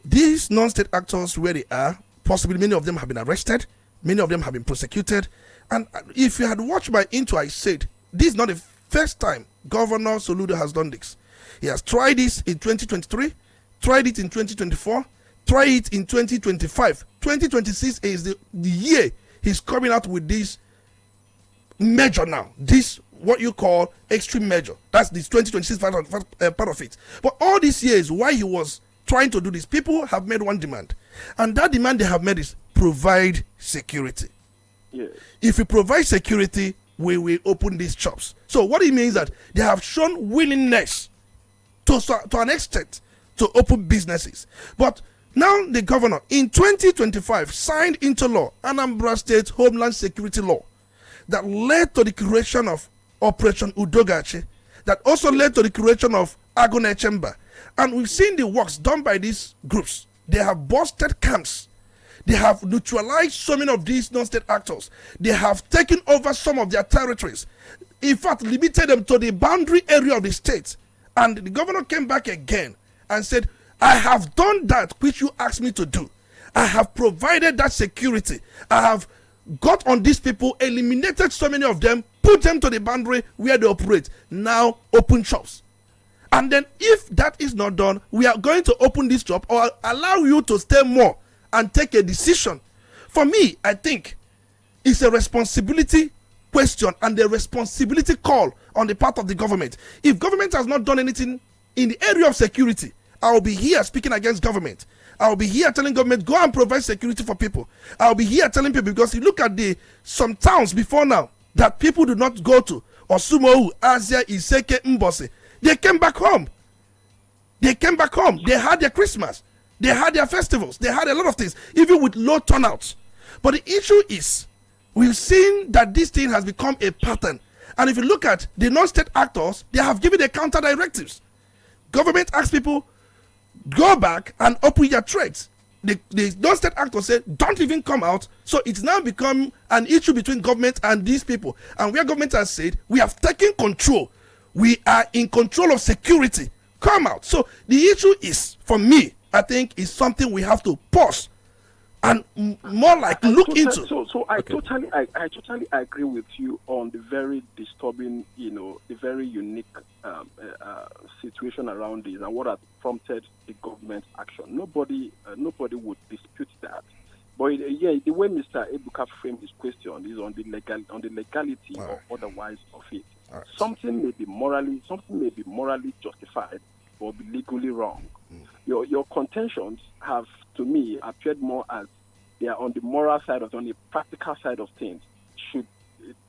these non-state actors, where they are, possibly many of them have been arrested, many of them have been prosecuted. And if you had watched my intro, I said, this is not the first time Governor Soludo has done this. He has tried this in 2023, tried it in 2024, tried it in 2025. 2026 is the year he's coming out with this measure now. This, what you call extreme measure. That's this 2026 part of it. But all these years, why he was trying to do this, people have made one demand. And that demand they have made is provide security. Yes. If we provide security, we will open these shops. So what it means that they have shown willingness to an extent to open businesses. But Now the governor in 2025 signed into law Anambra State Homeland Security Law that led to the creation of Operation Udogachi, that also led to the creation of Agone Chamber. And we've seen the works done by these groups. They have busted camps. They have neutralized so many of these non-state actors. They have taken over some of their territories. In fact, limited them to the boundary area of the state. And the governor came back again and said, I have done that which you asked me to do. I have provided that security. I have got on these people, eliminated so many of them, put them to the boundary where they operate. Now open shops. And then if that is not done, we are going to open this shop or allow you to stay more and take a decision. For me, I think it's a responsibility question and a responsibility call on the part of the government. If government has not done anything in the area of security, I will be here speaking against government. I will be here telling government, go and provide security for people. I will be here telling people, because you look at some towns before now that people do not go to, Osumohu, Asia, Iseke, Mbosi. They came back home. They came back home. They had their Christmas. They had their festivals. They had a lot of things, even with low turnouts. But the issue is, we've seen that this thing has become a pattern. And if you look at the non-state actors, they have given the counter directives. Government asks people, go back and open your trades. The non-state actors say, don't even come out. So it's now become an issue between government and these people. And where government has said, we have taken control. We are in control of security. Come out. So the issue is, for me, I think is something we have to pause and more like look into. So I totally agree with you on the very disturbing, the very unique situation around this and what has prompted the government action. Nobody would dispute that. But the way Mr. Ebuka framed his question is on the legality or otherwise of it. Right. Something may be morally justified or be legally wrong. Your contentions have, to me, appeared more as they are on the moral side of it, on the practical side of things.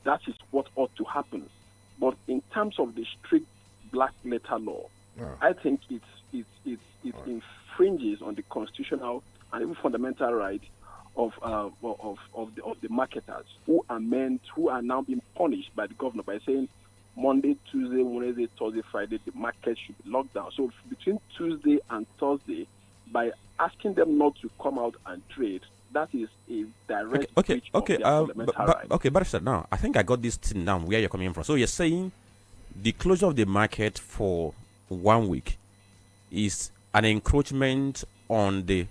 That is what ought to happen. But in terms of the strict black letter law, I think it infringes on the constitutional and even fundamental right of the marketers who are now being punished by the governor by saying Monday, Tuesday, Wednesday, Thursday, Friday, the market should be locked down. So between Tuesday and Thursday, by asking them not to come out and trade, that is a direct breach of their fundamental right. Okay, Barrister, now, I think I got this thing down where you're coming from. So you're saying the closure of the market for 1 week is an encroachment on the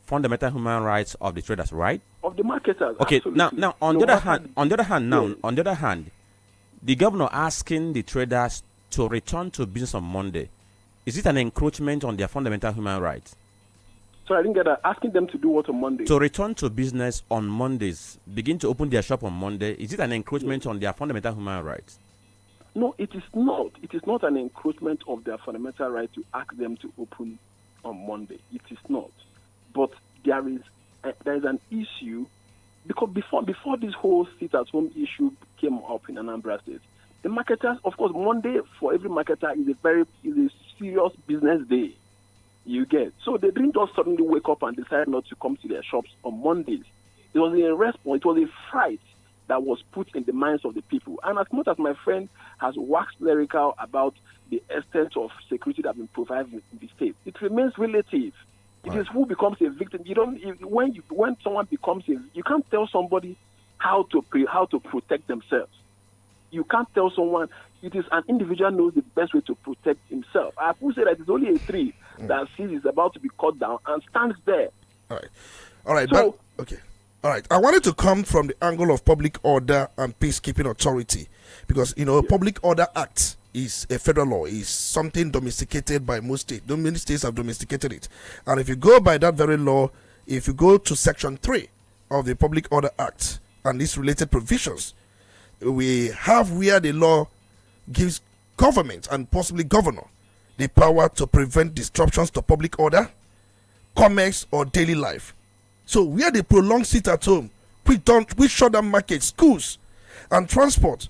fundamental human rights of the traders, right? Of the marketers. Okay, absolutely. now on the other hand, the governor asking the traders to return to business on Monday, is it an encroachment on their fundamental human rights? So I didn't get that. Asking them to do what on Monday? To return to business on Mondays, begin to open their shop on Monday, is it an encroachment on their fundamental human rights? No, it is not. It is not an encroachment of their fundamental right to ask them to open on Monday. It is not. But there is an issue, because before this whole sit-at-home issue came up in Anambra State, the marketers, of course, Monday for every marketer is a serious business day. You get. So they didn't just suddenly wake up and decide not to come to their shops on Mondays. It was a response. It was a fright that was put in the minds of the people. And as much as my friend has waxed lyrical about the extent of security that has been provided in the state, it remains relative. It is who becomes a victim. When someone becomes you can't tell somebody how to protect themselves. You can't tell someone. It is an individual knows the best way to protect himself. I would say that it's only a tree that sees is about to be cut down and stands there. All right. So, okay. All right. I wanted to come from the angle of public order and peacekeeping authority, because Public Order Act is a federal law, is something domesticated by most states. Many states have domesticated it. And if you go by that very law, if you go to Section 3 of the Public Order Act and its related provisions, we have where the law gives government and possibly governor the power to prevent disruptions to public order, commerce, or daily life. So where they prolong sit at home, we shut down markets, schools, and transport,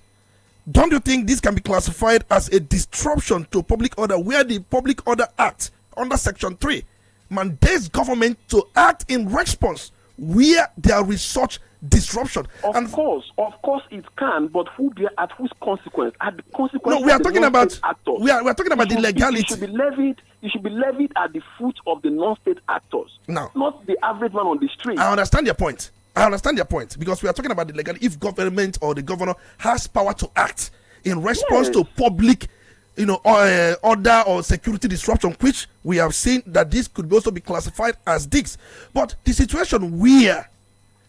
don't you think this can be classified as a disruption to public order, where the Public Order Act under Section 3 mandates government to act in response where there is such disruption. Of course it can, but at whose consequence? At the consequence. No, we are talking about actors. We are talking about the legality. It should be levied at the foot of the non-state actors. No, not the average man on the street. I understand your point. Because we are talking about the legality. If government or the governor has power to act in response to public, order or security disruption, which we have seen that this could also be classified as this. But the situation where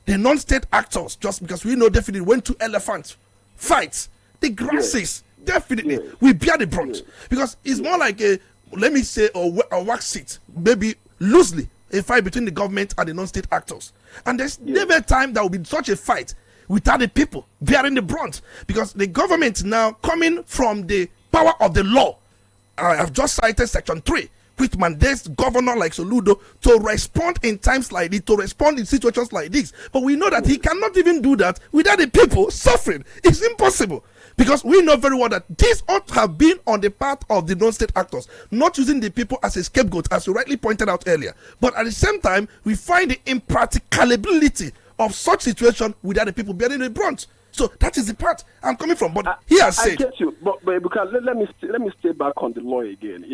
the non-state actors, just because we know definitely when two elephants fight, the grasses definitely will bear the brunt. Because it's more like a wax seat, maybe loosely, a fight between the government and the non-state actors. And there's never a time there will be such a fight without the people bearing the brunt. Because the government now coming from the power of the law, I have just cited Section 3, which mandates governor like Soludo to respond in times like this, to respond in situations like this. But we know that he cannot even do that without the people suffering. It's impossible. Because we know very well that this ought to have been on the part of the non-state actors, not using the people as a scapegoat, as you rightly pointed out earlier. But at the same time, we find the impracticability of such situation without the people bearing the brunt. So that is the part I'm coming from. But he has said, I get you, but because let me stay back on the law again.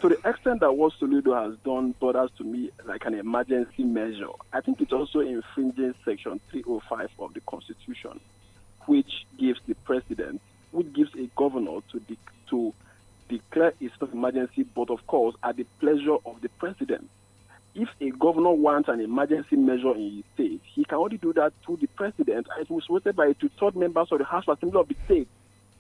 To the extent that what Soludo has done borders to me like an emergency measure, I think it also infringes Section 305 of the Constitution, which gives the president, which gives a governor to declare a state of emergency, but of course at the pleasure of the president. If a governor wants an emergency measure in his state, he can only do that through the president, and it was voted by 2/3 members of the House of Assembly of the state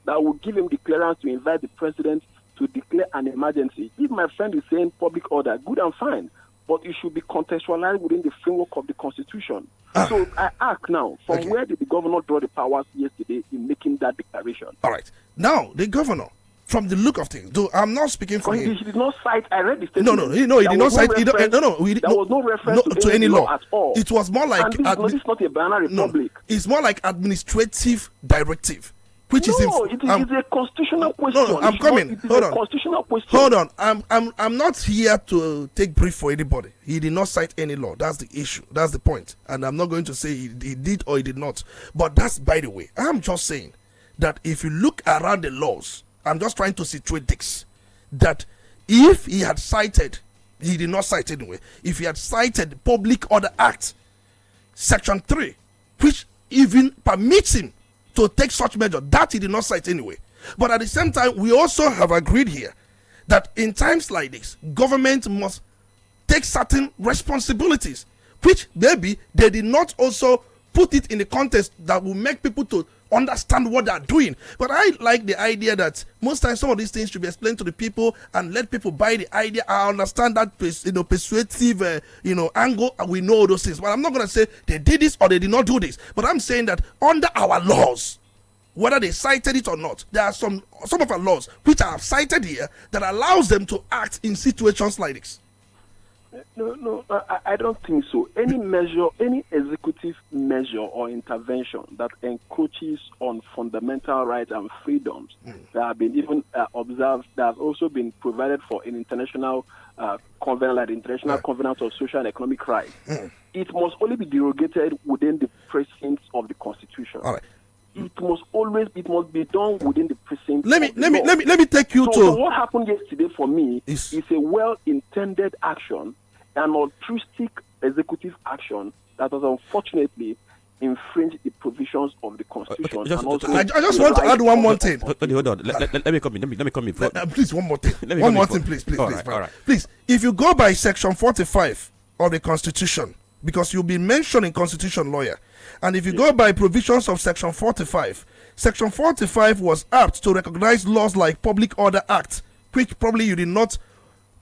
that will give him the clearance to invite the president to declare an emergency. If my friend is saying public order, good and fine, but it should be contextualized within the framework of the Constitution. So I ask now, where did the governor draw the powers yesterday in making that declaration? All right. Now, the governor, from the look of things, though I'm not speaking for him. He did not cite, I read the statement. No, he did not cite. There was no reference to any law at all. It was more like. And this is not a banana republic. It's more like administrative directive. Which is it is a constitutional question. No, I'm coming. Hold on. Constitutional question. Hold on. I'm not here to take brief for anybody. He did not cite any law. That's the issue. That's the point. And I'm not going to say he did or he did not. But that's by the way. I'm just saying that if you look around the laws, I'm just trying to situate this. That if he had cited, he did not cite anyway. If he had cited the Public Order Act, Section 3, which even permits him to take such measure, that he did not cite anyway. But at the same time, we also have agreed here that in times like this, government must take certain responsibilities, which maybe they did not also put it in the context that will make people to understand what they're doing. But I like the idea that most times some of these things should be explained to the people and let people buy the idea. I understand that persuasive angle, and we know those things. But I'm not going to say they did this or they did not do this. But I'm saying that under our laws, whether they cited it or not, there are some of our laws which I have cited here that allows them to act in situations like this. No, I don't think so. Any measure, any executive measure or intervention that encroaches on fundamental rights and freedoms that have been even observed, that have also been provided for in international covenant, like the International Covenant of Social and Economic Rights, it must only be derogated within the precincts of the Constitution. All right. It must be done within the precincts. Let me take you to. So what happened yesterday for me is a well-intended action, an altruistic executive action that has unfortunately infringed the provisions of the Constitution. I just want to add one more thing. Hold on. Let me come in. Let me come in. Please, one more thing. One more thing, please. All right. Please, if you go by Section 45 of the Constitution, because you'll be mentioning Constitution lawyer, and if you go by provisions of Section 45, Section 45 was apt to recognize laws like Public Order Act, which probably you did not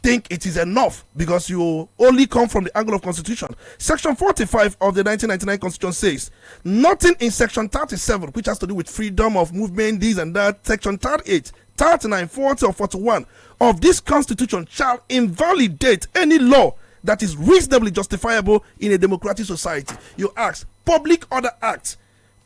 think it is enough because you only come from the angle of Constitution. Section 45 of the 1999 Constitution says nothing in Section 37, which has to do with freedom of movement, this and that, Section 38, 39, 40 or 41 of this Constitution shall invalidate any law that is reasonably justifiable in a democratic society. You ask, Public Order Act,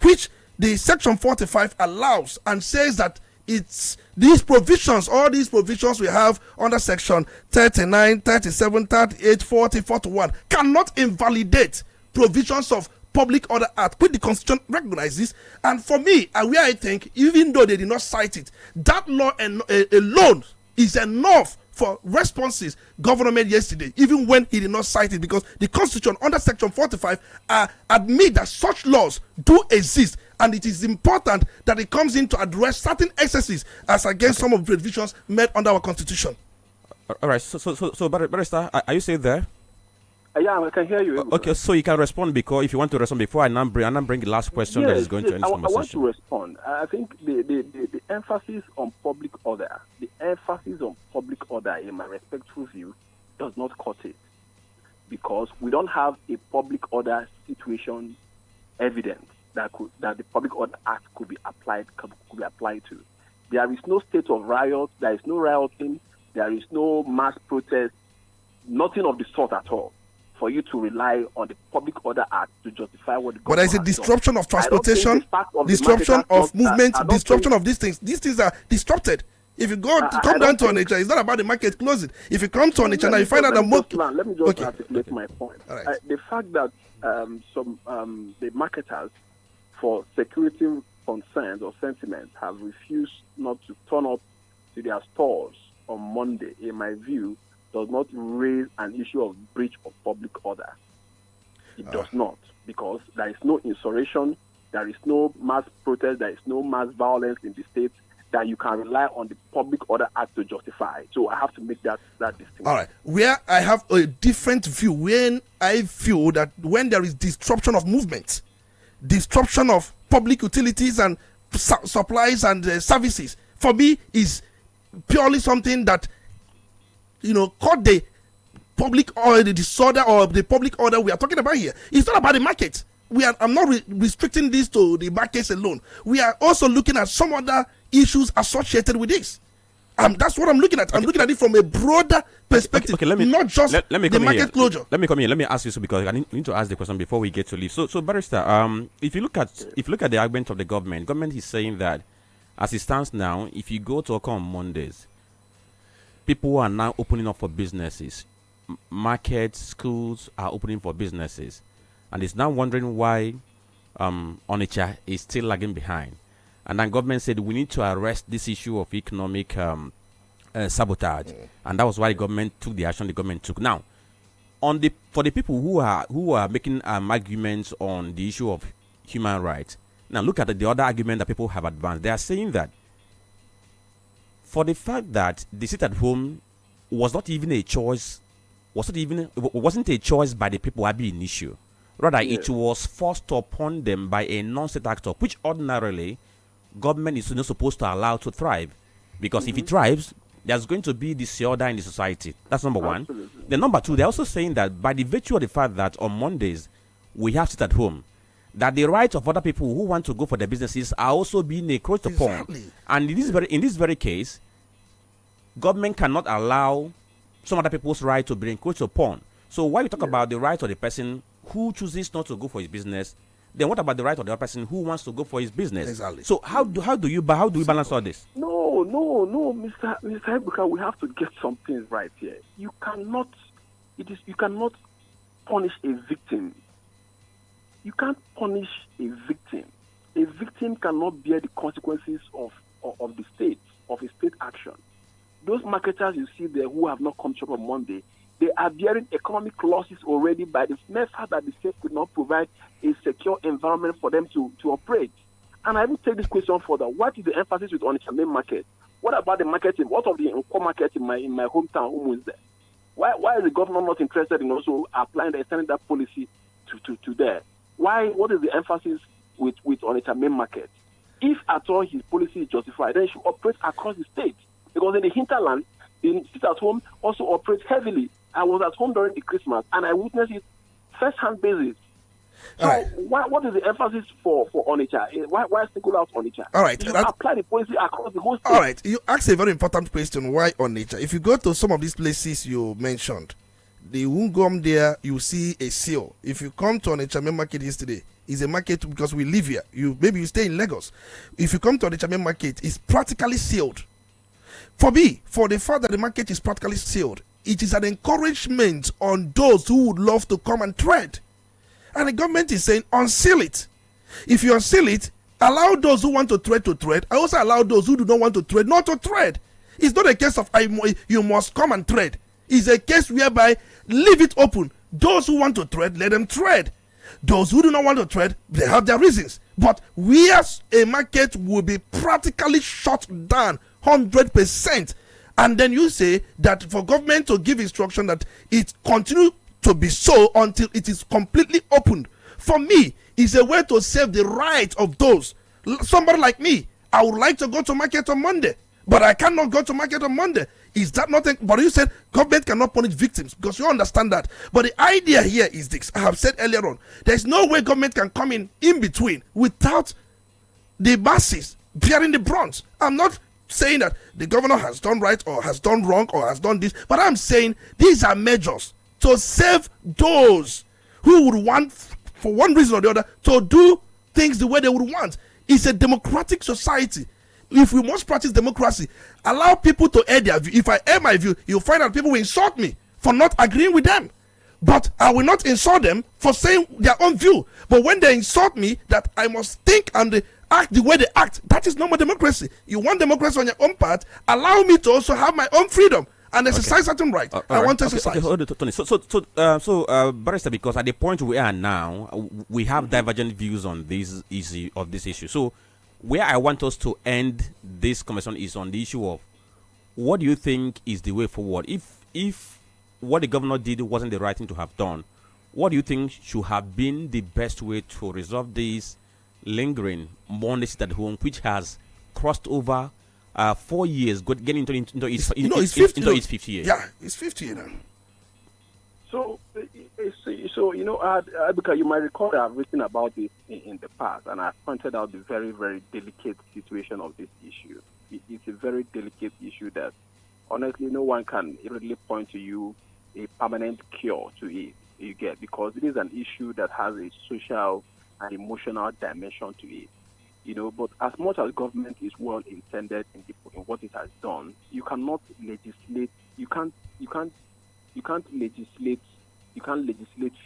which the Section 45 allows and says that it's these provisions, all these provisions we have under section 39, 37, 38, 40, 41 cannot invalidate provisions of Public Order Act, which the Constitution recognizes. And for me, where I think, even though they did not cite it, that law alone is enough for responses government yesterday, even when he did not cite it, because the Constitution under section 45 admit that such laws do exist, and it is important that it comes in to address certain excesses as against some of the provisions made under our Constitution. All right, so Barrister, are you still there? Yeah, I can hear you. Okay, so you can respond, because if you want to respond before I now bring the last question that is going to end this conversation. I want to respond. I think the emphasis on public order, in my respectful view, does not cut it, because we don't have a public order situation evidence that the Public Order Act could be applied to. There is no state of riot. There is no rioting. There is no mass protest. Nothing of the sort at all, for you to rely on the Public Order Act to justify what the government But there's a disruption of transportation, disruption of movement, disruption of these things. These things are disrupted. If you come down to Onitsha, it's not about the market closing. If you come to Onitsha now, you find out that let me just articulate my point. Right. The fact that the marketers, for security concerns or sentiments, have refused not to turn up to their stores on Monday, in my view, does not raise an issue of breach of public order. It does not, because there is no insurrection, there is no mass protest, there is no mass violence in the state that you can rely on the Public Order Act to justify. So I have to make that distinction. All right. Where I have a different view, when I feel that when there is disruption of movement, disruption of public utilities and supplies and services, for me is purely something that, caught the public or the disorder or the public order we are talking about here. It's not about the market. I'm not restricting this to the markets alone. We are also looking at some other issues associated with this. That's what I'm looking at. I'm looking at it from a broader perspective, not just the market closure. Let me come here. Let me ask you, because I need to ask the question before we get to leave. So Barrister, if you look at the argument of the government is saying that, as it stands now, if you go to Oka on Mondays, people are now opening up for businesses. Markets, schools are opening for businesses, and it's now wondering why Onitsha is still lagging behind. And then government said we need to arrest this issue of economic sabotage, and that was why the government took the action the government took. Now, for the people who are making arguments on the issue of human rights, now look at the other argument that people have advanced. They are saying that for the fact that the sit at home was not even a choice, wasn't a choice by the people having an issue. Rather, it was forced upon them by a non-state actor, which ordinarily government is not supposed to allow to thrive, because if it thrives, there's going to be disorder in the society. That's number one. Then number two, they're also saying that by the virtue of the fact that on Mondays we have sit at home, that the rights of other people who want to go for their businesses are also being encroached upon. And in this very case, government cannot allow some other people's right to be encroached upon. So why we talk about the right of the person who chooses not to go for his business, then what about the right of the other person who wants to go for his business? Exactly. So how do we balance all this? No, Mr. Ebuka, we have to get some things right here. You cannot punish a victim. You can't punish a victim. A victim cannot bear the consequences of the state, of a state action. Those marketers you see there who have not come to on Monday, they are bearing economic losses already by the mere fact that the state could not provide a secure environment for them to operate. And I will take this question further. What is the emphasis with Onitsha main market? What about the marketing? What of the core market in my hometown? Who is there? Why is the government not interested in also applying the extending that policy to there? Why? What is the emphasis with Onitsha main market? If at all his policy is justified, then he should operate across the state. Because in the hinterland, the sit at home also operates heavily. I was at home during the Christmas and I witnessed it first-hand basis. So what is the emphasis for Onitsha? Why single out Onitsha? All right. You apply the policy across the whole state. All right. You asked a very important question. Why Onitsha? If you go to some of these places you mentioned, They won't come there. You see a seal. If you come to Onitsha main market yesterday, it's a market because we live here. Maybe you stay in Lagos. If you come to Onitsha main market, it's practically sealed. For me, for the fact that the market is practically sealed, it is an encouragement on those who would love to come and trade. And the government is saying, unseal it. If you unseal it, allow those who want to trade. I also allow those who do not want to trade not to trade. It's not a case of you must come and trade. It's a case whereby leave it open. Those who want to trade, let them trade. Those who do not want to trade, they have their reasons. But we as a market will be practically shut down 100%. And then you say that for government to give instruction that it continue to be so until it is completely opened. For me, it's a way to save the right of those. Somebody like me, I would like to go to market on Monday, but I cannot go to market on Monday. Is that not? But you said government cannot punish victims because you understand that. But the idea here is this. I have said earlier on, there's no way government can come in between without the masses bearing the brunt. I'm not saying that the governor has done right or has done wrong or has done this, but I'm saying these are measures to save those who would want, for one reason or the other, to do things the way they would want. It's a democratic society. If we must practice democracy, allow people to air their view. If I air my view, you'll find out people will insult me for not agreeing with them. But I will not insult them for saying their own view. But when they insult me that I must think and act the way they act, that is normal democracy. You want democracy on your own part, allow me to also have my own freedom and exercise certain rights. I want to exercise. Hold it, Tony. So, Barrister, because at the point we are now, we have divergent views on this issue. So, where I want us to end this conversation is on the issue of what do you think is the way forward? If what the governor did wasn't the right thing to have done, what do you think should have been the best way to resolve this lingering money at home, which has crossed over 4 years, getting into its 50 year? Yeah, it's 50 now. So because you might recall that I've written about this in the past, and I've pointed out the very, very delicate situation of this issue. It's a very delicate issue that, honestly, no one can really point to you a permanent cure to it, you get, because it is an issue that has a social and emotional dimension to it. But as much as government is well intended in what it has done, you cannot legislate. You can't legislate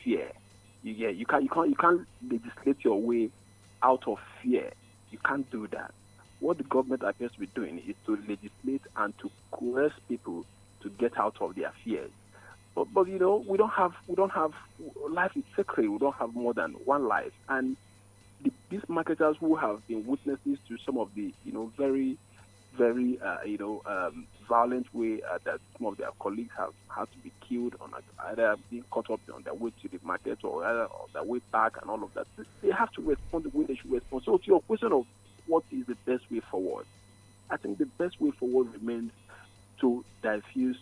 fear. You can't legislate your way out of fear. You can't do that. What the government appears to be doing is to legislate and to coerce people to get out of their fears. But we don't have life is sacred. We don't have more than one life, and these marketers who have been witnesses to some of the very violent way that some of their colleagues have had to be killed on either being caught up on their way to the market or either on their way back and all of that. They have to respond the way they should respond. So to your question of what is the best way forward, I think the best way forward remains to diffuse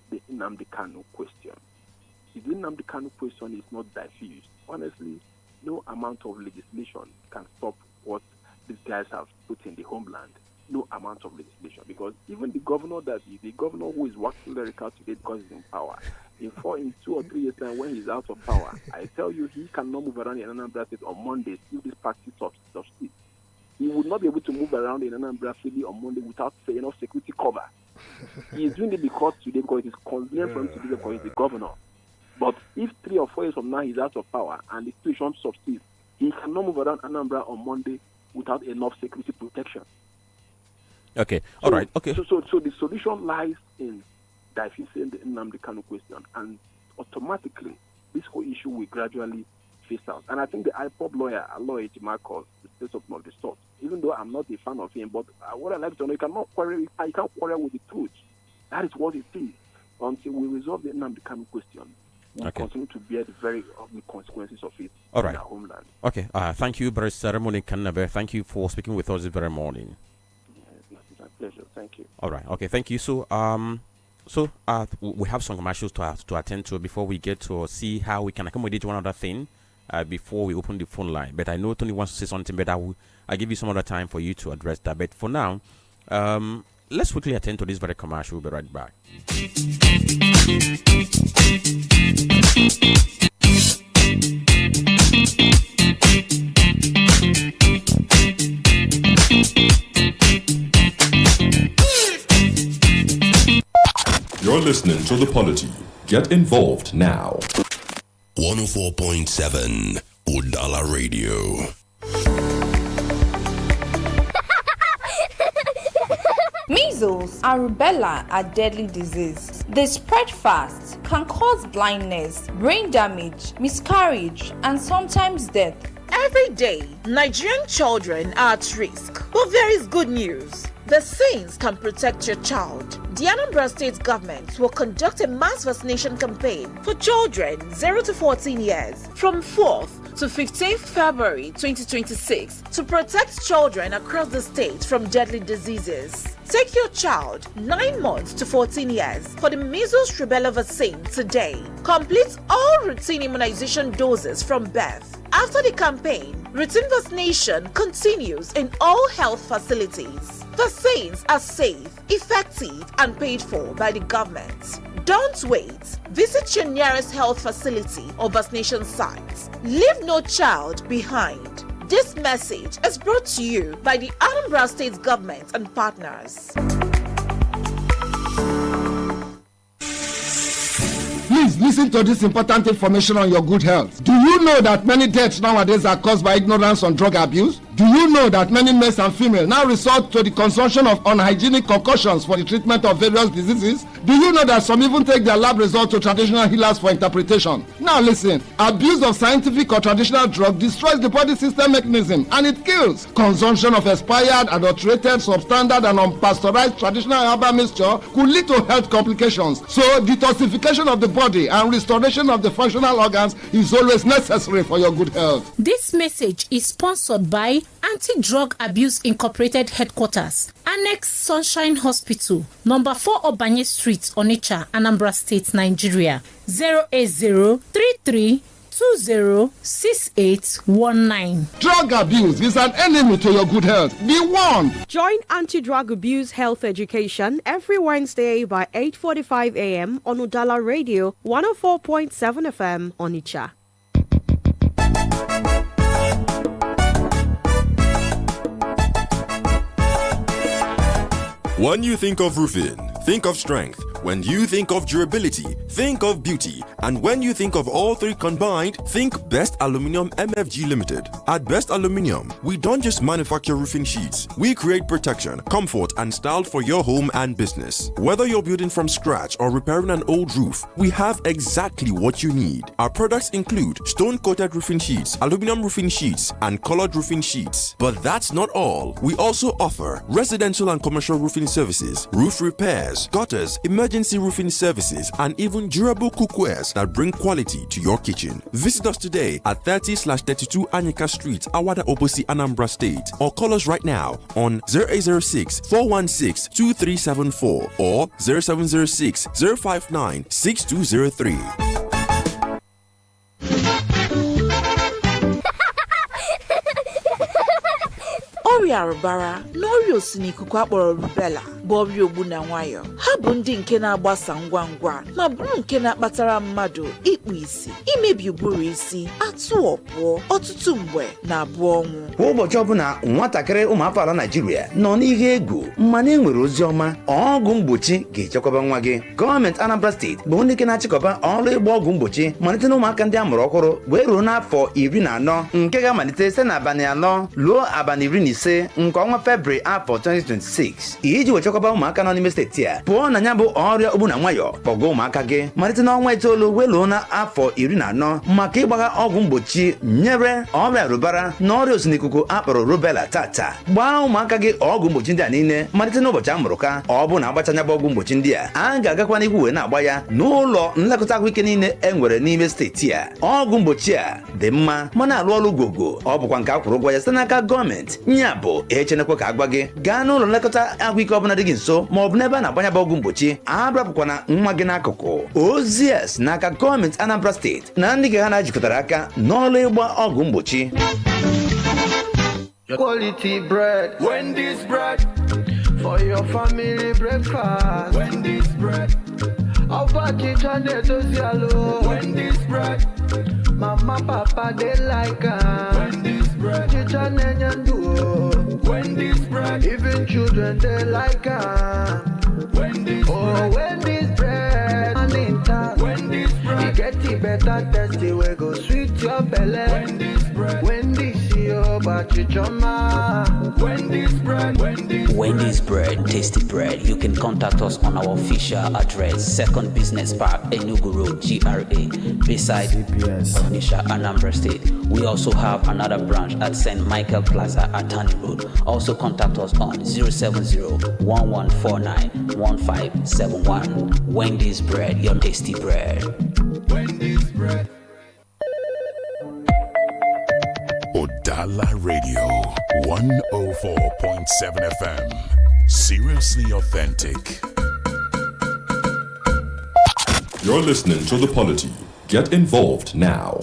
the Nnamdi Kanu question. If the Nnamdi Kanu question is not diffused, honestly, no amount of legislation can stop what these guys have put in the homeland. No amount of legislation, because even the governor who is working very hard today because he's in power, in 2 or 3 years time when he's out of power, I tell you, he cannot move around in Anambra State on Mondays if this practice succeeds. He would not be able to move around in Anambra City on Monday without enough security cover. He is doing it because it is convenient for him to do it because he's the governor. But if 3 or 4 years from now he's out of power and the situation succeeds, he cannot move around Anambra on Monday without enough security protection. Okay, all right, okay. So the solution lies in diffusing the Nnamdi Kanu question, and automatically this whole issue will gradually phase out. And I think the IPOB lawyer, Aloy Ejimakor, is something of the sort. Even though I'm not a fan of him, but what I like to know, you can't quarrel with the truth. That is what it is. Until we resolve the Nnamdi Kanu question, we'll continue to bear the very ugly consequences of it in our homeland. Okay, thank you, Barrister Ceremony Kanabe. Thank you for speaking with us this very morning. It's my pleasure. Thank you. All right. Okay. Thank you. So, we have some commercials to attend to before we get to see how we can accommodate one other thing before we open the phone line. But I know Tony wants to say something, but I'll give you some other time for you to address that. But for now, Let's quickly attend to this very commercial. We'll be right back. You're listening to The Polity. Get involved now. 104.7 Udala Radio. Measles and rubella are deadly diseases. They spread fast, can cause blindness, brain damage, miscarriage, and sometimes death. Every day, Nigerian children are at risk. But there is good news. The Saints can protect your child. The Anambra State government will conduct a mass vaccination campaign for children 0 to 14 years from 4th to 15th February 2026 to protect children across the state from deadly diseases. Take your child 9 months to 14 years for the measles rubella vaccine today. Complete all routine immunization doses from birth. After the campaign, routine vaccination continues in all health facilities. Vaccines are safe, effective, and paid for by the government. Don't wait. Visit your nearest health facility or vaccination site. Leave no child behind. This message is brought to you by the Anambra State government and partners. Please listen to this important information on your good health. Do you know that many deaths nowadays are caused by ignorance on drug abuse? Do you know that many males and females now resort to the consumption of unhygienic concoctions for the treatment of various diseases? Do you know that some even take their lab results to traditional healers for interpretation? Now listen, abuse of scientific or traditional drug destroys the body system mechanism and it kills. Consumption of expired, adulterated, substandard and unpasteurized traditional herbal mixture could lead to health complications. So detoxification of the body and restoration of the functional organs is always necessary for your good health. This message is sponsored by Anti-Drug Abuse Incorporated Headquarters, Annex Sunshine Hospital, number 4 Obanye Street, Onitsha, Anambra State, Nigeria. 08033206819. Drug abuse is an enemy to your good health. Be warned. Join Anti-Drug Abuse Health Education every Wednesday by 8:45 a.m. on Udala Radio 104.7 FM Onitsha. When you think of roofing, think of strength. When you think of durability, think of beauty. And when you think of all three combined, think Best Aluminium MFG Limited. At Best Aluminium, we don't just manufacture roofing sheets. We create protection, comfort, and style for your home and business. Whether you're building from scratch or repairing an old roof, we have exactly what you need. Our products include stone-coated roofing sheets, aluminum roofing sheets, and colored roofing sheets. But that's not all. We also offer residential and commercial roofing services, roof repairs, gutters, emergency roofing services, and even durable cookwares that bring quality to your kitchen. Visit us today at 30/32 Anyika Street, Awada Obosi, Anambra State, or call us right now on 0806-416-2374 or 0706-059-6203. Ọrịa arụbara na ọrịa osinikuku akpọrọ rubella bụ ọrịa ogbu na nwayọ. Ha bụ ndị nke na-agbasa ngwa ngwa ma bụrụ nke na-akpatara mmadụ ịkpụ isi, imebi ụbụrụ isi, atụ ọpụọ, ọtụtụ mgbe na-abụ ọnwụ. Kwa ụbọchị ọbụla nwatakịrị ụmụafọ ala Naịjirịa nọ n'ihe egwu mana enwere ozi ọma, ọgwụ mgbochi ga-echekwaba nwa gị. Gọọmenti Anambra Steeti bụ ndị na-achịkọba ọrụ ịgba ọgwụ mgbochi malite n'ụmụaka ndị a mụrụ ọhụrụ wee ruo n'afọ 14 nke ga-amalite site n'abalị 4 ruo abalị 15 nke ọnwa February afọ 2026 iji wechekwaba ụmụaka nọ n'ime steeti a pụọ na ya bụ ọrịa ogbu na nwayọ. Kpọga ụmụaka gị malite n'ọnwa 9 wee ruo n'afọ 14 maka ịgbagha ọgwụ mgbochi nyere ọrịa arụbara na ọrịa osinikuku akpọrọ rubella tata. Gbaa ụmụaka gị ọgwụ mgbochi ndị a niile malite n'ụbọchị a mụrụ ka. Ọ bụ na agbachanya bụ ọgwụ mgbochi ndị a ga-agakwa n'ihu wee na-agba ya n'ụlọ nlekọta ahụike niile e nwere n'ime steeti a. Ọgwụ mgbochi a dị mma ma na-alụ ọrụ gogo. Ọ bụkwa nke a kwụrụ ụgwọ ya site n'aka gọọmenti. Nya bụ echenekwa ka agwa gị gaa n'ụlọ nlekọta ahụike ọbụla dị gị nso ma ọ bụ n'ebe a na-agbanya bụ ọgwụ mgbochi. Abrapụkwana nwa gị n'akụkụ. Ozi a si n'aka gọọmenti Anambra Steeti na ndị ga ha na-ejikọtara aka n'ọrụ ịgba ọgwụ mgbochi. Quality bread, Wendy's bread, for your family breakfast. Wendy's bread. Apache chande to yellow. Wendy's bread. Mama, papa, they like Wendy's bread. Chicha nyandu. Wendy's bread. Even children, they like Wendy's bread. Oh, Wendy's bread. Wendy's bread. You get it better, tasty, we go sweet your belly. Wendy's bread. Wendy's your bachichoma. Wendy's bread. Wendy's bread, tasty bread. You can contact us on our official address, 2nd Business Park, Enugu Road, GRA, beside CPS, Onitsha, Anambra State. We also have another branch at St. Michael Plaza at Tani Road. Also contact us on 070-1149-1571. Wendy's bread, your tasty bread. Wendy's bread. Udala Radio 104.7 FM. Seriously authentic. You're listening to The Polity. Get involved now.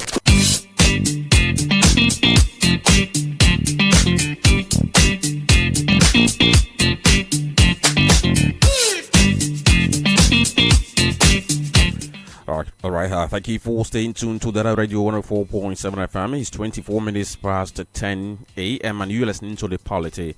All right. Thank you for staying tuned to Udala Radio 104.7 FM. It's 24 minutes past 10 a.m. and you're listening to The Polity.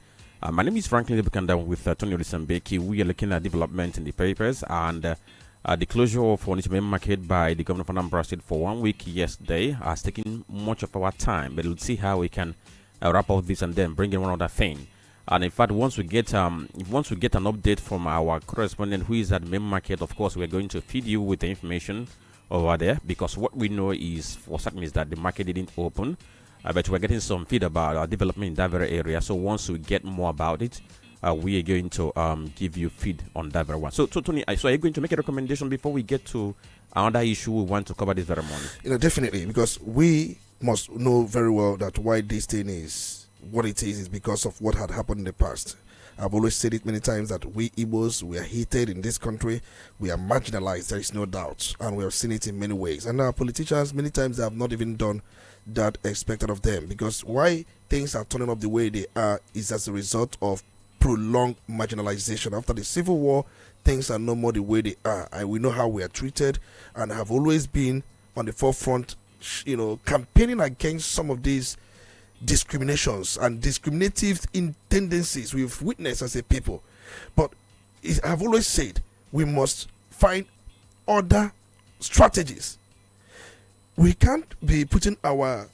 My name is Franklin Lebukanda with Tony Olisambeki. We are looking at development in the papers and the closure of Onitsha main market by the governor of Anambra State for 1 week yesterday has taken much of our time, but we'll see how we can wrap up this and then bring in one other thing. And in fact, once we get an update from our correspondent who is at the main market, of course, we're going to feed you with the information over there, because what we know is for certain is that the market didn't open, but we're getting some feed about our development in that very area. So once we get more about it, we are going to give you feed on that very one. So Tony, so are you going to make a recommendation before we get to another issue we want to cover this very morning? Definitely, because we must know very well that why this thing is what it is because of what had happened in the past. I've always said it many times that we Igbos, we are hated in this country, we are marginalized, there is no doubt, and we have seen it in many ways. And our politicians, many times, they have not even done that expected of them, because why things are turning up the way they are is as a result of prolonged marginalization. After the Civil War, things are no more the way they are, and we know how we are treated, and have always been on the forefront, campaigning against some of these discriminations and discriminative tendencies we've witnessed as a people. But I've always said we must find other strategies. We can't be putting our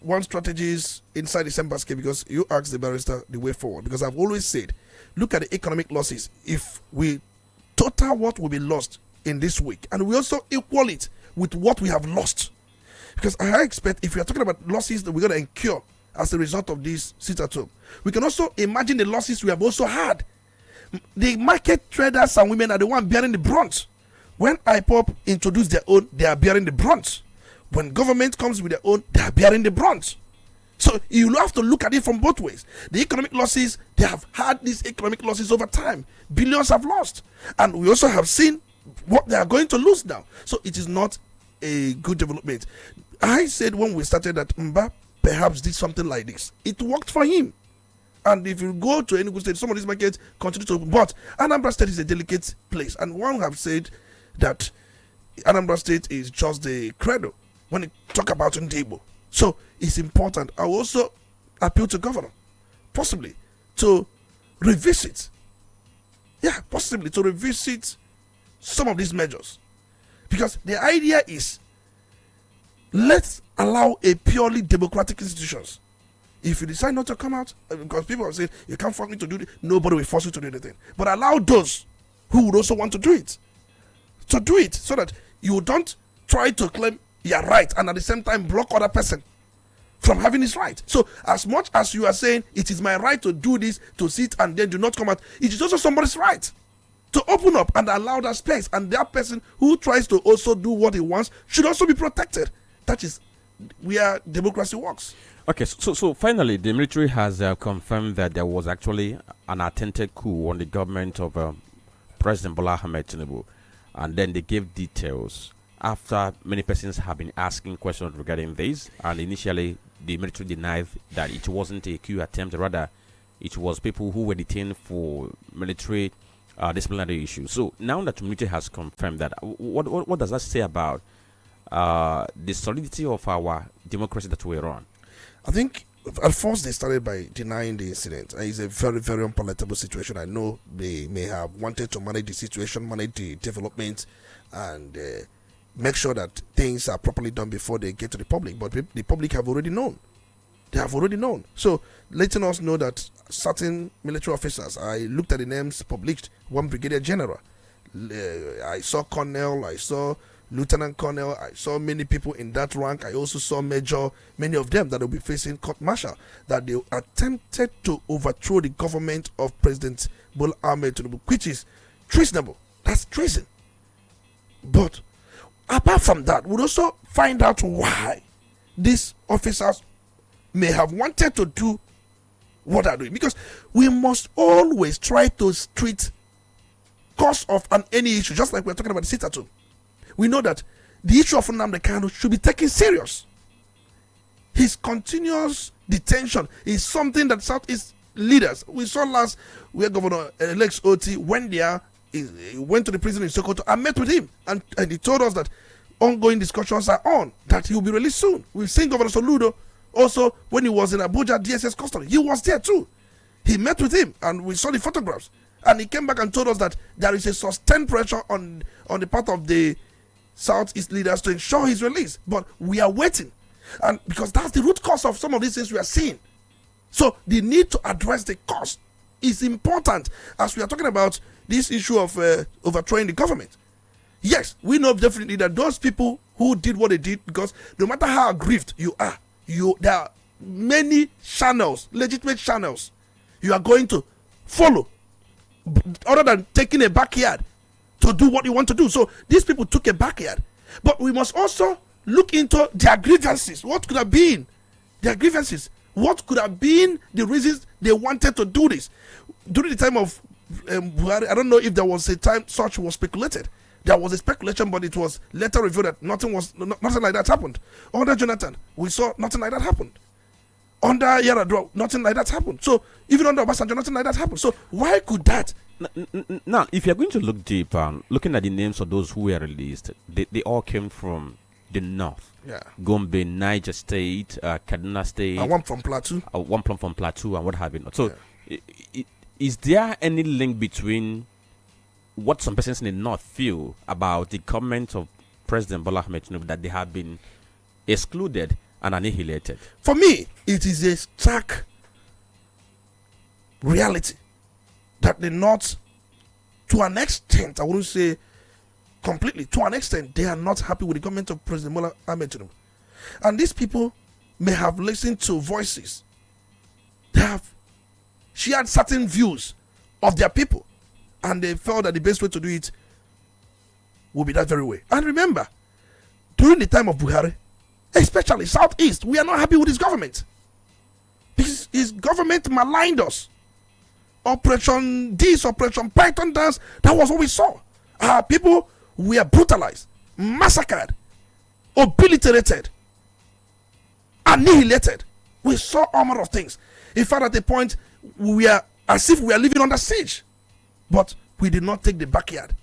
one strategies inside the same basket, because you asked the barrister the way forward. Because I've always said, look at the economic losses. If we total what will be lost in this week, and we also equal it with what we have lost, because I expect if we are talking about losses that we're going to incur as a result of this sit at home, we can also imagine the losses we have also had. The market traders and women are the one bearing the brunt. When IPOP introduce their own, they are bearing the brunt. When government comes with their own, they are bearing the brunt. So you have to look at it from both ways. The economic losses, they have had these economic losses over time. Billions have lost. And we also have seen what they are going to lose now. So it is not a good development. I said when we started that Mba perhaps did something like this. It worked for him. And if you go to Enugu State, some of these markets continue to open. But Anambra State is a delicate place. And one have said that Anambra State is just the credo when you talk about Ndebo. So it's important. I will also appeal to governor, possibly to revisit. Yeah, possibly to revisit some of these measures. Because the idea is, let's allow a purely democratic institutions. If you decide not to come out, because people are saying you can't force me to do it, nobody will force you to do anything. But allow those who would also want to do it, so that you don't try to claim your right and at the same time block other person from having his right. So as much as you are saying it is my right to do this, to sit and then do not come out, it is also somebody's right to open up and allow that space, and that person who tries to also do what he wants should also be protected. That is where democracy works. Okay, so finally, the military has confirmed that there was actually an attempted coup on the government of President Bola Ahmed Tinubu, and then they gave details after many persons have been asking questions regarding this, and initially the military denied that it wasn't a coup attempt, rather it was people who were detained for military disciplinary issues. So now that community has confirmed that, what does that say about the solidity of our democracy that we're on? I think at first they started by denying the incident. It's a very, very unpalatable situation. I know they may have wanted to manage the situation, manage the development, and make sure that things are properly done before they get to the public. But the public have already known. They have already known. So letting us know that certain military officers, I looked at the names published, one brigadier general, I saw colonel, I saw lieutenant colonel, I saw many people in that rank. I also saw major, many of them that will be facing court martial, that they attempted to overthrow the government of President Bola Ahmed Tinubu, which is treasonable. That's treason. But apart from that, we'll also find out why these officers may have wanted to do what they're doing, because we must always try to treat cause of any issue, just like we're talking about the sit-at-home. We know that the issue of Nnamdi Kanu should be taken serious. His continuous detention is something that Southeast leaders, we saw last where Governor Lex Oti went there, he went to the prison in Sokoto and met with him, and he told us that ongoing discussions are on, that he will be released soon. We've seen Governor Soludo also when he was in Abuja DSS custody. He was there too. He met with him and we saw the photographs, and he came back and told us that there is a sustained pressure on the part of the Southeast leaders to ensure his release. But we are waiting, and because that's the root cause of some of these things we are seeing. So the need to address the cause is important as we are talking about this issue of overthrowing the government. Yes, we know definitely that those people who did what they did, because no matter how aggrieved you are, there are many channels, legitimate channels, you are going to follow, other than taking a backyard to do what you want to do. So these people took a backyard, but we must also look into their grievances. What could have been their grievances? What could have been the reasons they wanted to do this? During the time of Buhari, I don't know if there was a time such was speculated. There was a speculation, but it was later revealed that nothing like that happened. Under Jonathan, we saw nothing like that happened. Under Yar'Adua, nothing like that happened. So even under Obasanjo, nothing like that happened. So why could that? Now, if you're going to look deep, looking at the names of those who were released, they all came from the north. Yeah. Gombe, Niger State, Kaduna State. And one from Plateau. One from Plateau and what have you. So is there any link between what some persons in the north feel about the comment of President Bola Ahmed Tinubu that they have been excluded and annihilated? For me, it is a stark reality that the north, to an extent, I wouldn't say completely, to an extent, they are not happy with the government of President Bola Ahmed Tinubu. And these people may have listened to voices. They have shared certain views of their people, and they felt that the best way to do it would be that very way. And remember, during the time of Buhari, especially Southeast, we are not happy with his government, because his government maligned us. Operation this, Operation Python dance, that was what we saw. Our people were brutalized, massacred, obliterated, annihilated. We saw all manner of things. In fact, at the point, we are as if we are living under siege. But we did not take the backyard.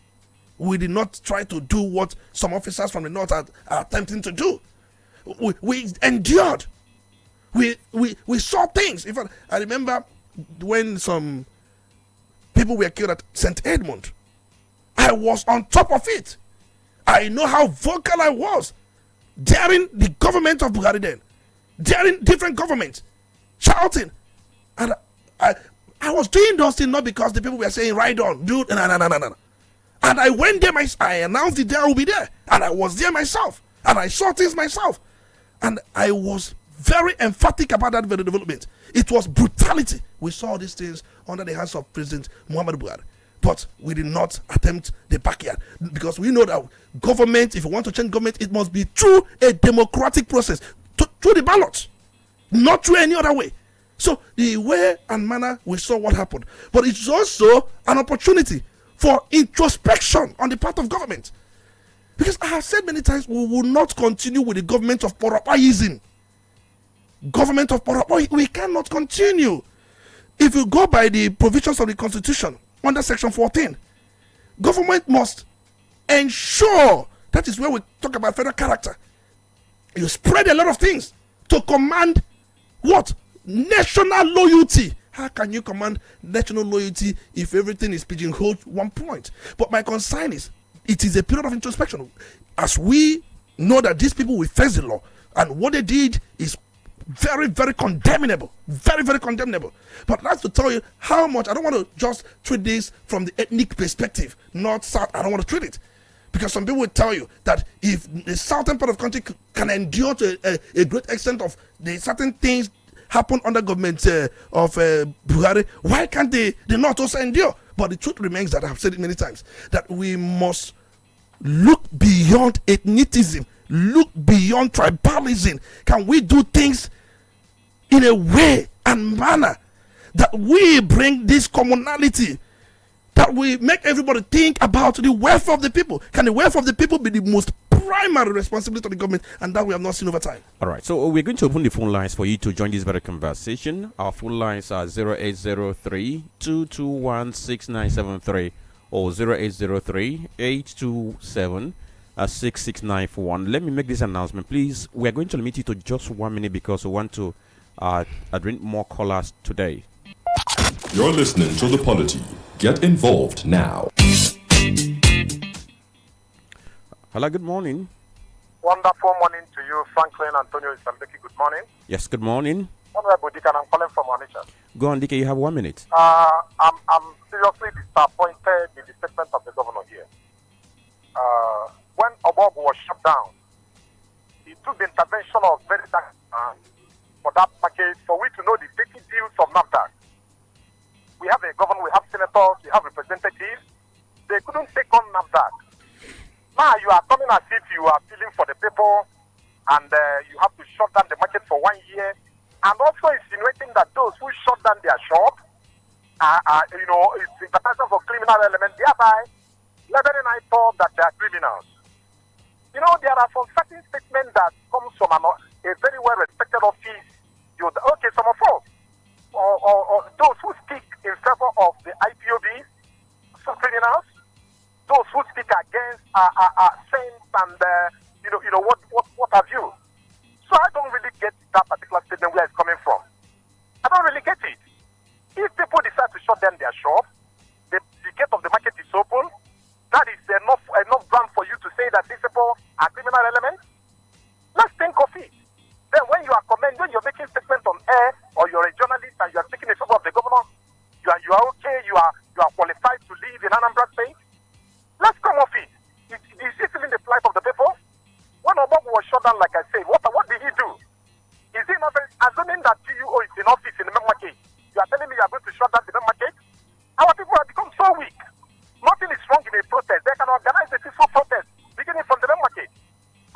We did not try to do what some officers from the north are attempting to do. We endured. We saw things. In fact, I remember when some people were killed at St. Edmund. I was on top of it. I know how vocal I was during the government of Buhari then, during different governments, shouting. And I was doing those things not because the people were saying, right on, dude, no. And I went there myself. I announced the day I will be there. And I was there myself. And I saw things myself. And I was very emphatic about that very development. It was brutality. We saw these things under the hands of President Muhammadu Buhari. But we did not attempt the backyard, because we know that government, if you want to change government, it must be through a democratic process, through the ballot, not through any other way. So the way and manner we saw what happened, but it's also an opportunity for introspection on the part of government. Because I have said many times, we will not continue with the government of Poropaism. Government of Poropa, we cannot continue. if you go by the provisions of the Constitution under Section 14, government must ensure, that is where we talk about federal character. You spread a lot of things to command what? National loyalty. How can you command national loyalty if everything is pigeonholed one point? But my concern is, it is a period of introspection. As we know that these people will face the law, and what they did is very, very condemnable. Very, very condemnable. But that's to tell you how much, I don't want to just treat this from the ethnic perspective, north, south. I don't want to treat it. Because some people will tell you that if the southern part of the country can endure to a great extent of the certain things happen under government of Buhari, why can't the north also endure? But the truth remains that I've said it many times, that we must look beyond ethnicism, look beyond tribalism. Can we do things in a way and manner that we bring this commonality, that we make everybody think about the welfare of the people? Can the welfare of the people be the most primary responsibility of the government? And that we have not seen over time. All right, so we're going to open the phone lines for you to join this very conversation. Our phone lines are 0803-221-6973 or 0803-827-6691. Let me make this announcement, please. We are going to limit it to just 1 minute because we want to bring more callers today. You're listening to The Polity. Get involved now. Hello, good morning. Wonderful morning to you, Franklin Antonio Isambeki. Good morning. Yes, good morning. Honorable Deacon, I'm calling from Onitsha. Go on, DK, you have 1 minute. I'm seriously disappointed in the statement of the governor here. When Obog was shut down, he took the intervention of very for that market, for we to know the daily deals of NAFDAC. We have a governor, we have senators, we have representatives. They couldn't take on NAFDAC. Now you are coming as if you are feeling for the people, and you have to shut down the market for 1 year, and also insinuating that those who shut down their shop are it's sympathizers for criminal elements, thereby leveling I thought that they are criminals. You know, there are some certain statements that comes from a very well-respected office. Okay, some of us, or those who speak in favor of the IPOB, some criminals, those who speak against saints and what have you. So I don't really get that particular statement where it's coming from. I don't really get it. If people decide to shut down their shop, the gate of the market is open. That is enough ground for you to say that these people are criminal elements. Let's think of it. Then when you are when you're making statement on air, or you're a journalist and you are speaking in favor of the governor, you are okay, you are qualified to live in Anambra State. Let's come off it. Is it even the plight of the people? When Obogu was shut down, like I said, what did he do? Is he not assuming that GUO is in office in the main market? You are telling me you are going to shut down the main market? Our people have become so weak. Nothing is wrong in a protest. They can organize a peaceful protest beginning from the main market.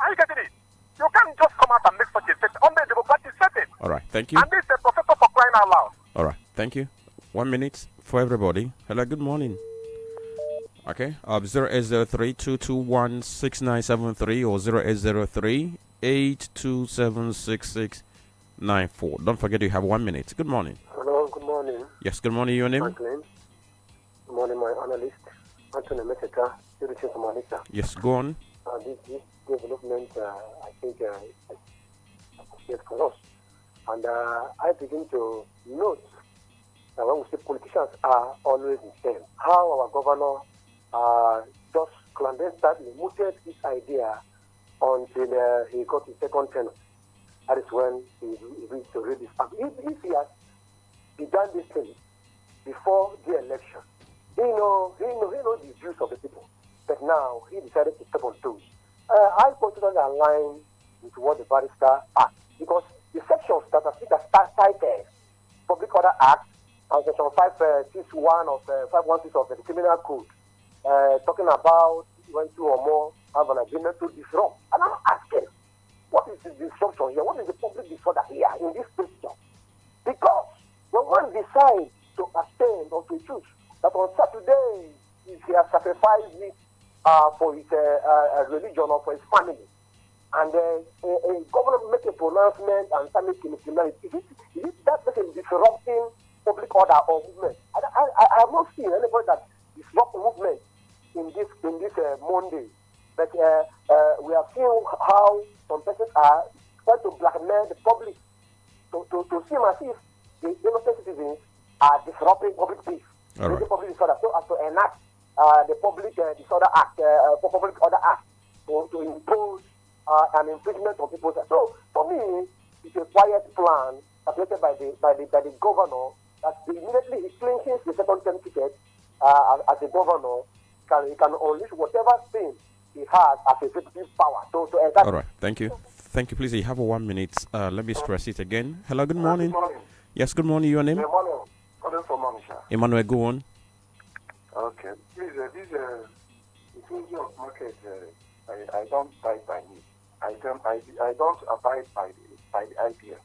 Are you getting it? You can't just come out and make such a statement under a democratic setting. All right, thank you. And this is a professor for crying out loud. All right, thank you. 1 minute for everybody. Hello, good morning. Okay, 0803-221-6973 or 0803-827-6694. Don't forget you have 1 minute. Good morning. Hello, good morning. Yes, good morning. Your name? Franklin. Good morning, my analyst, Anthony Meseta, University of Onitsha. Yes, go on. This development, I think, is for us. And I begin to note that when we say politicians are always the same, how our governor just clandestinely mooted his idea until he got his second tenure. That is when he reached to read his family. If he has begun this thing before the election, he knows the views of the people. But now he decided to step on toes. I consider align with what the barrister asked, because the sections that are cited Public Order Act and Section 561 of 516 of the Criminal Code, talking about when two or more have an agreement to disrupt. And I'm asking, what is the disruption here? What is the public disorder here in this question? Because when one decides to abstain or to choose that on Saturday he has sacrificed it for his religion or for his family, and a government make a pronouncement and start making criminality, is it that person disrupting public order or movement. I have not seen anybody that disrupt the movement in this Monday. But we have seen how some persons are trying to blackmail the public to seem as if the innocent citizens are disrupting public peace, public disorder, so as to enact the Public Disorder Act, Public Order Act, to impose an infringement on people's. So for me, it's a quiet plan created by the governor that immediately he clinches the second term ticket as a governor. He can unleash whatever thing he has as executive power. So exactly. All right, thank you. Thank you. Please, you have 1 minute. Let me stress it again. Hello, good morning. Good morning. Yes, good morning. Your name? Emmanuel, calling from Onitsha. Emmanuel, go on. Okay. Please, this inclusion of market, I don't abide by it. I don't abide by the idea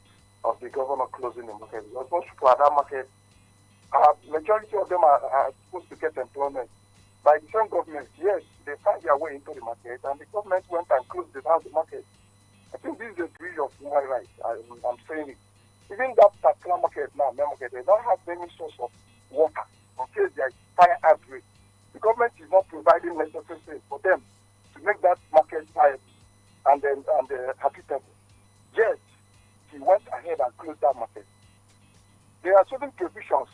of the governor closing the market. Because most people at that market, majority of them are supposed to get employment by the same government. Yes, they find their way into the market, and the government went and closed the market. I think this is a breach of human rights. I'm saying it. Even that particular market now, main market, they don't have any source of water in case there is fire outbreak. The government is not providing necessary things for them to make that market viable and habitable. Yet, he went ahead and closed that market. There are certain provisions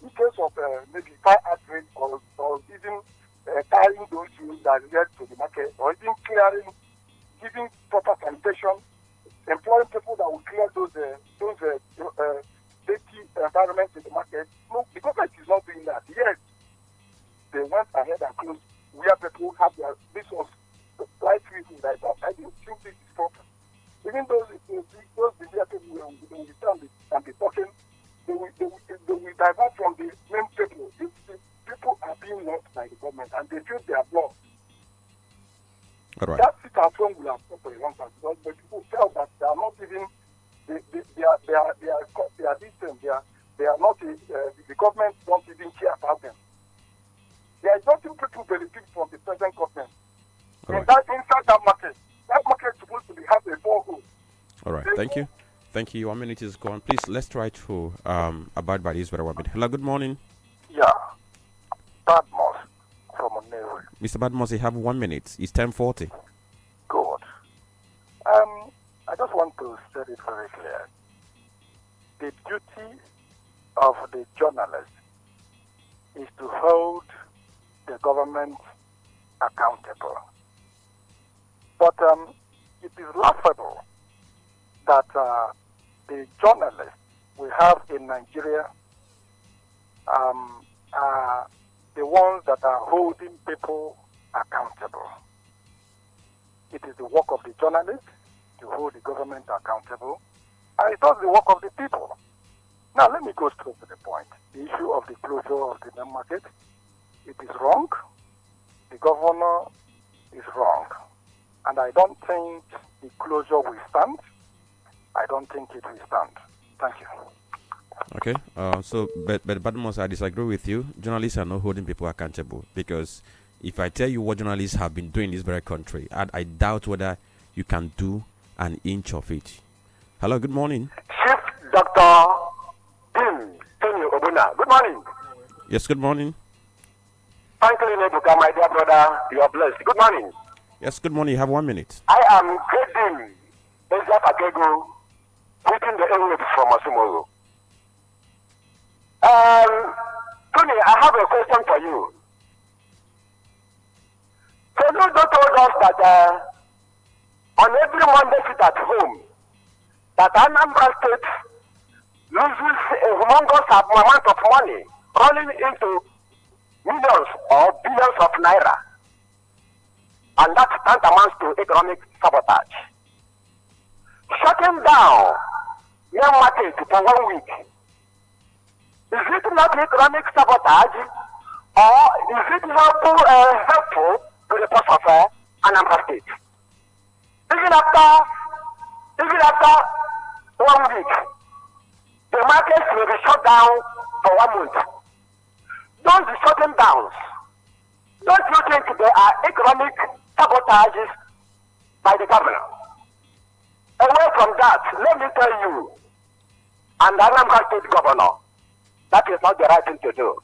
in case of maybe fire outbreak or even carrying those fuels that led to the market, or even clearing, giving proper sanitation, employing people that will clear those dirty environments in the market. No, the government is not doing that. Yet, they went ahead and closed where people have their resources, livelihood. I didn't think this is proper. Even those media people will stand and be talking, they will divert from the main people. If the people are being lost by the government and they feel their blood, that sit at home will have come for a long time because the people felt that they are not even they are not the government don't even care about them. There is nothing people benefit from the present government. Inside that market is supposed to have a borehole. All right, thank you. Thank you. 1 minute is gone. Please, let's try to abide by this very 1 minute. Hello, good morning. Yeah. Badmos from Onewe. Mr. Badmos, you have 1 minute. It's 10:40. Good. I just want to state it very clear. The duty of the journalist is to hold the government accountable. But it is laughable that the journalists we have in Nigeria are the ones that are holding people accountable. It is the work of the journalists to hold the government accountable, and it's not the work of the people. Now, let me go straight to the point. The issue of the closure of the main market, it is wrong. The governor is wrong. And I don't think the closure will stand. I don't think it will stand. Thank you. Okay. But Badmos, I disagree with you. Journalists are not holding people accountable because if I tell you what journalists have been doing in this very country, I doubt whether you can do an inch of it. Hello, good morning. Chief Dr. Tony Obuna. Good morning. Yes, good morning. Thank you, Nebuka, my dear brother. You are blessed. Good morning. Yes, good morning. You have 1 minute. I am grading Ezra Agego, putting the airwaves from Asumoro. Tony, I have a question for you. So you told us that on every Monday sit at home, that Anambra State loses a humongous amount of money rolling into millions or billions of naira. And that tantamount to economic sabotage. Shutting down your market for 1 week. Is it not economic sabotage, or is it helpful to the cost of Anambra State? Even after 1 week, the markets will be shut down for 1 month. Those shutting downs, don't you think there are economic sabotages by the governor? Away from that, let me tell you, and the Anambra State governor, That is not the right thing to do.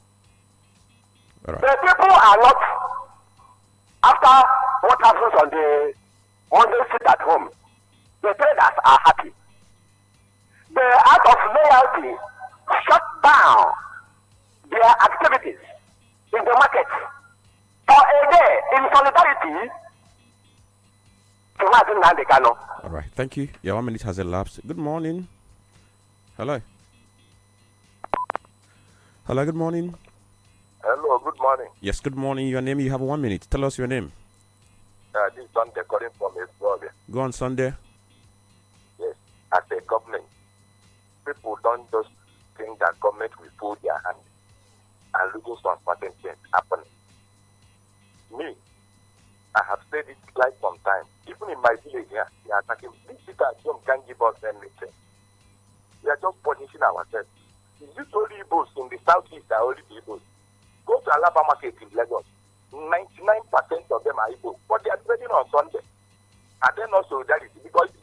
Right. The people are not, after what happens on the Monday sit at home, the traders are happy. The act of loyalty shut down their activities in the market for a day in solidarity to Martin Nandekano. All right. Thank you. Yeah, 1 minute has elapsed. Good morning. Hello. Hello. Good morning. Hello, good morning. Yes, good morning. Your name, you have 1 minute. Tell us your name. This is Sunday calling from Esbrobe. Go on, Sunday. Yes, as a government, people don't just think that government will fold their hand and looking some certain things happen. Me, I have said it like some time. Even in my village here, they are attacking. These people at home can't give us anything. We are just punishing ourselves. Is it only Igbos in the southeast that are only Igbos? Go to Alaba market in Lagos. 99% of them are Igbo, but they are trading on Sunday. And then also solidarity, because if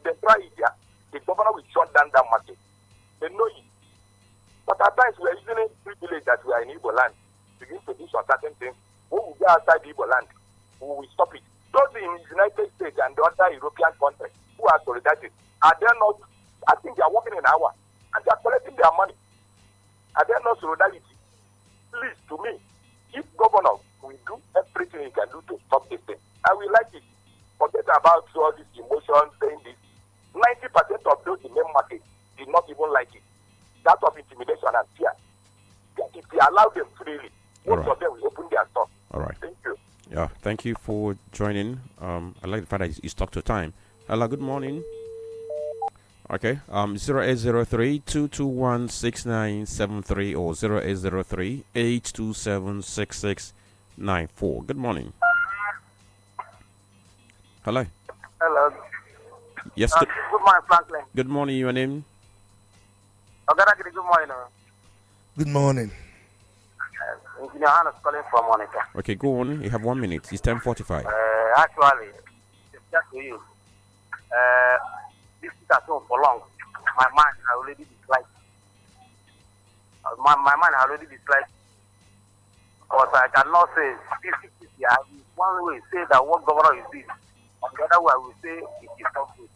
they try it, yeah, the governor will shut down that market. They know it. But at times we are using a privilege that we are in Igbo land to begin to do some certain things. When we go outside Igbo land, we will stop it. Those in the United States and the other European countries who are solidarity, are they not, I think they are working an hour and they are collecting their money. Are they not solidarity? Please, to me, if governor will do everything he can do to stop this thing, I will like it. Forget about all this emotion, saying this. 90% of those in the market did not even like it. That of intimidation and fear. If they allow them freely, most of them will open their store. All right. Thank you. Yeah, thank you for joining. I like the fact that you stuck to time. Hello, good morning. Okay, 0803-221-6973 or 0803-827-6694. Good morning. Hello. Hello. Yes. Good morning, Franklin. Good morning. Your name? Good morning. Good morning. Engineer Hannes calling from Onitsha. Okay, go on. You have 1 minute. It's 10:45. Actually, it's just to you. This is at home for long. My mind has already disliked. My mind has already disliked. Because I cannot say 50-50. I will one way say that what governor is this. On the other way, I will say it is not good.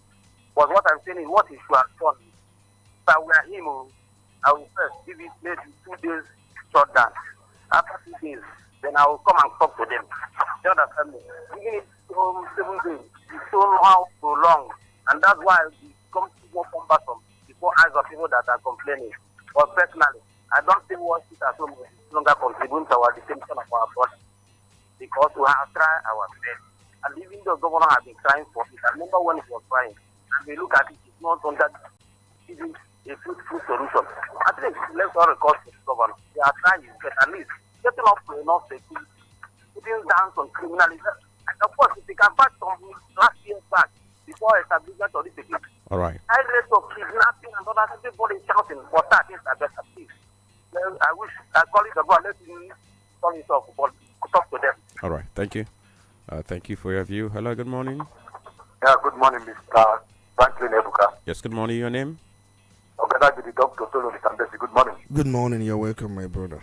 But what I'm saying is what he should have done. If I were him, I will first give it maybe 2 days shutdown. After 2 days, then I will come and talk to them. You understand me? Giving it 7 days is so long. And that's why it becomes more cumbersome before eyes of people that are complaining. But personally, I don't think what it has no longer contributes to our distinction of our body. Because we have tried our best. And even though the governor has been trying for it, I remember when he was trying, and we look at it, it's not under giving a fruitful solution. At least let's all record to the governor. They are trying his best, at least getting up to enough security, putting down some criminalism. And of course, if they can fight some last year's back, before establishment of this security. All right. High rates of kidnapping and others, everybody shouting, but that is a better please. I wish I call it the government, let me call it off, but talk to them. All right. Thank you. Thank you for your view. Hello, good morning. Yeah, good morning, Mr. Franklin Ebuka. Yes, good morning. Your name? Dr. Solo Sambesi. Good morning. Good morning. You're welcome, my brother.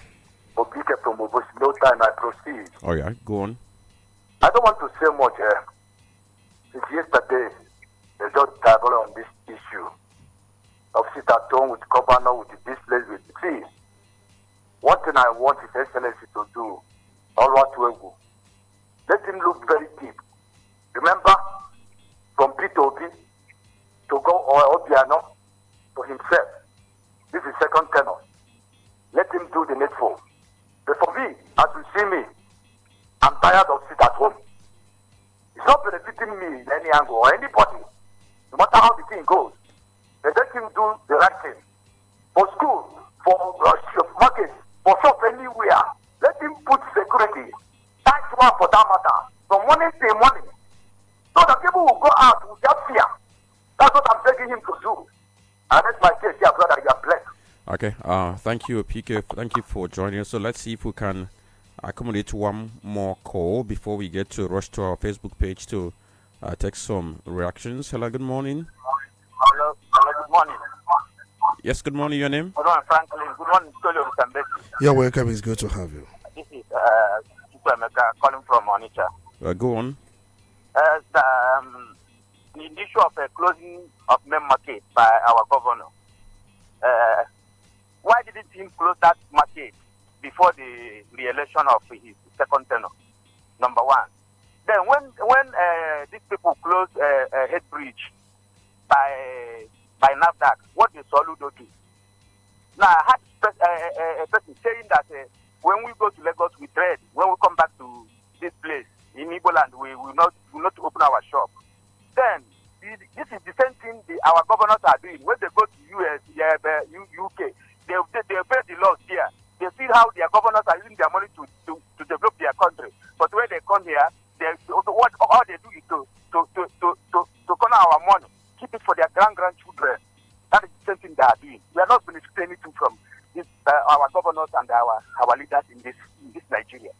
Obike from Obosi. No time, I proceed. Oh, yeah. Go on. I don't want to say much. Since yesterday, there's just dabble on this issue of sit at home with governor, with this place, with the see. One thing I want His Excellency to do, all let him look very deep. Remember, from P2B to go or Obiano to himself. This is second tenor. Let him do the needful. But for me, as you see me, I'm tired of sit at home. It's not benefiting me in any angle or anybody, no matter how the thing goes. Let him do the right thing. For school, for market, for shop, anywhere. Let him put security. Tight one for that matter. From morning till morning. So that people will go out without fear. That's what I'm begging him to do. And that's my case here, brother. You are blessed. Okay. Thank you, PK. Thank you for joining us. So let's see if we can accommodate one more call before we get to rush to our Facebook page to take some reactions. Hello, good morning. Hello, good morning. Yes, good morning. Your name? Good morning, Franklin. Good morning, Tolio Sambesi. You're welcome. It's good to have you. This is Chukwemeka calling from Onitsha. Go on. The issue of closing of main market by our governor. Why didn't he close that market before the re-election of his second tenure? Number one. Then when these people closed Head Bridge by NAFDAC, what did Soludo do? Now I had a person saying that when we go to Lagos we trade, when we come back to this place in Igbo land we will not open our shop. Then this is the same thing our governors are doing. When they go to US, UK, they obey the laws here. They see how their governors are using their money to develop their country. But when they come here, what all they do is to corner our money, keep it for their grandchildren. That is the same thing they are doing. We are not benefiting anything from this, our governors and our leaders in this Nigeria.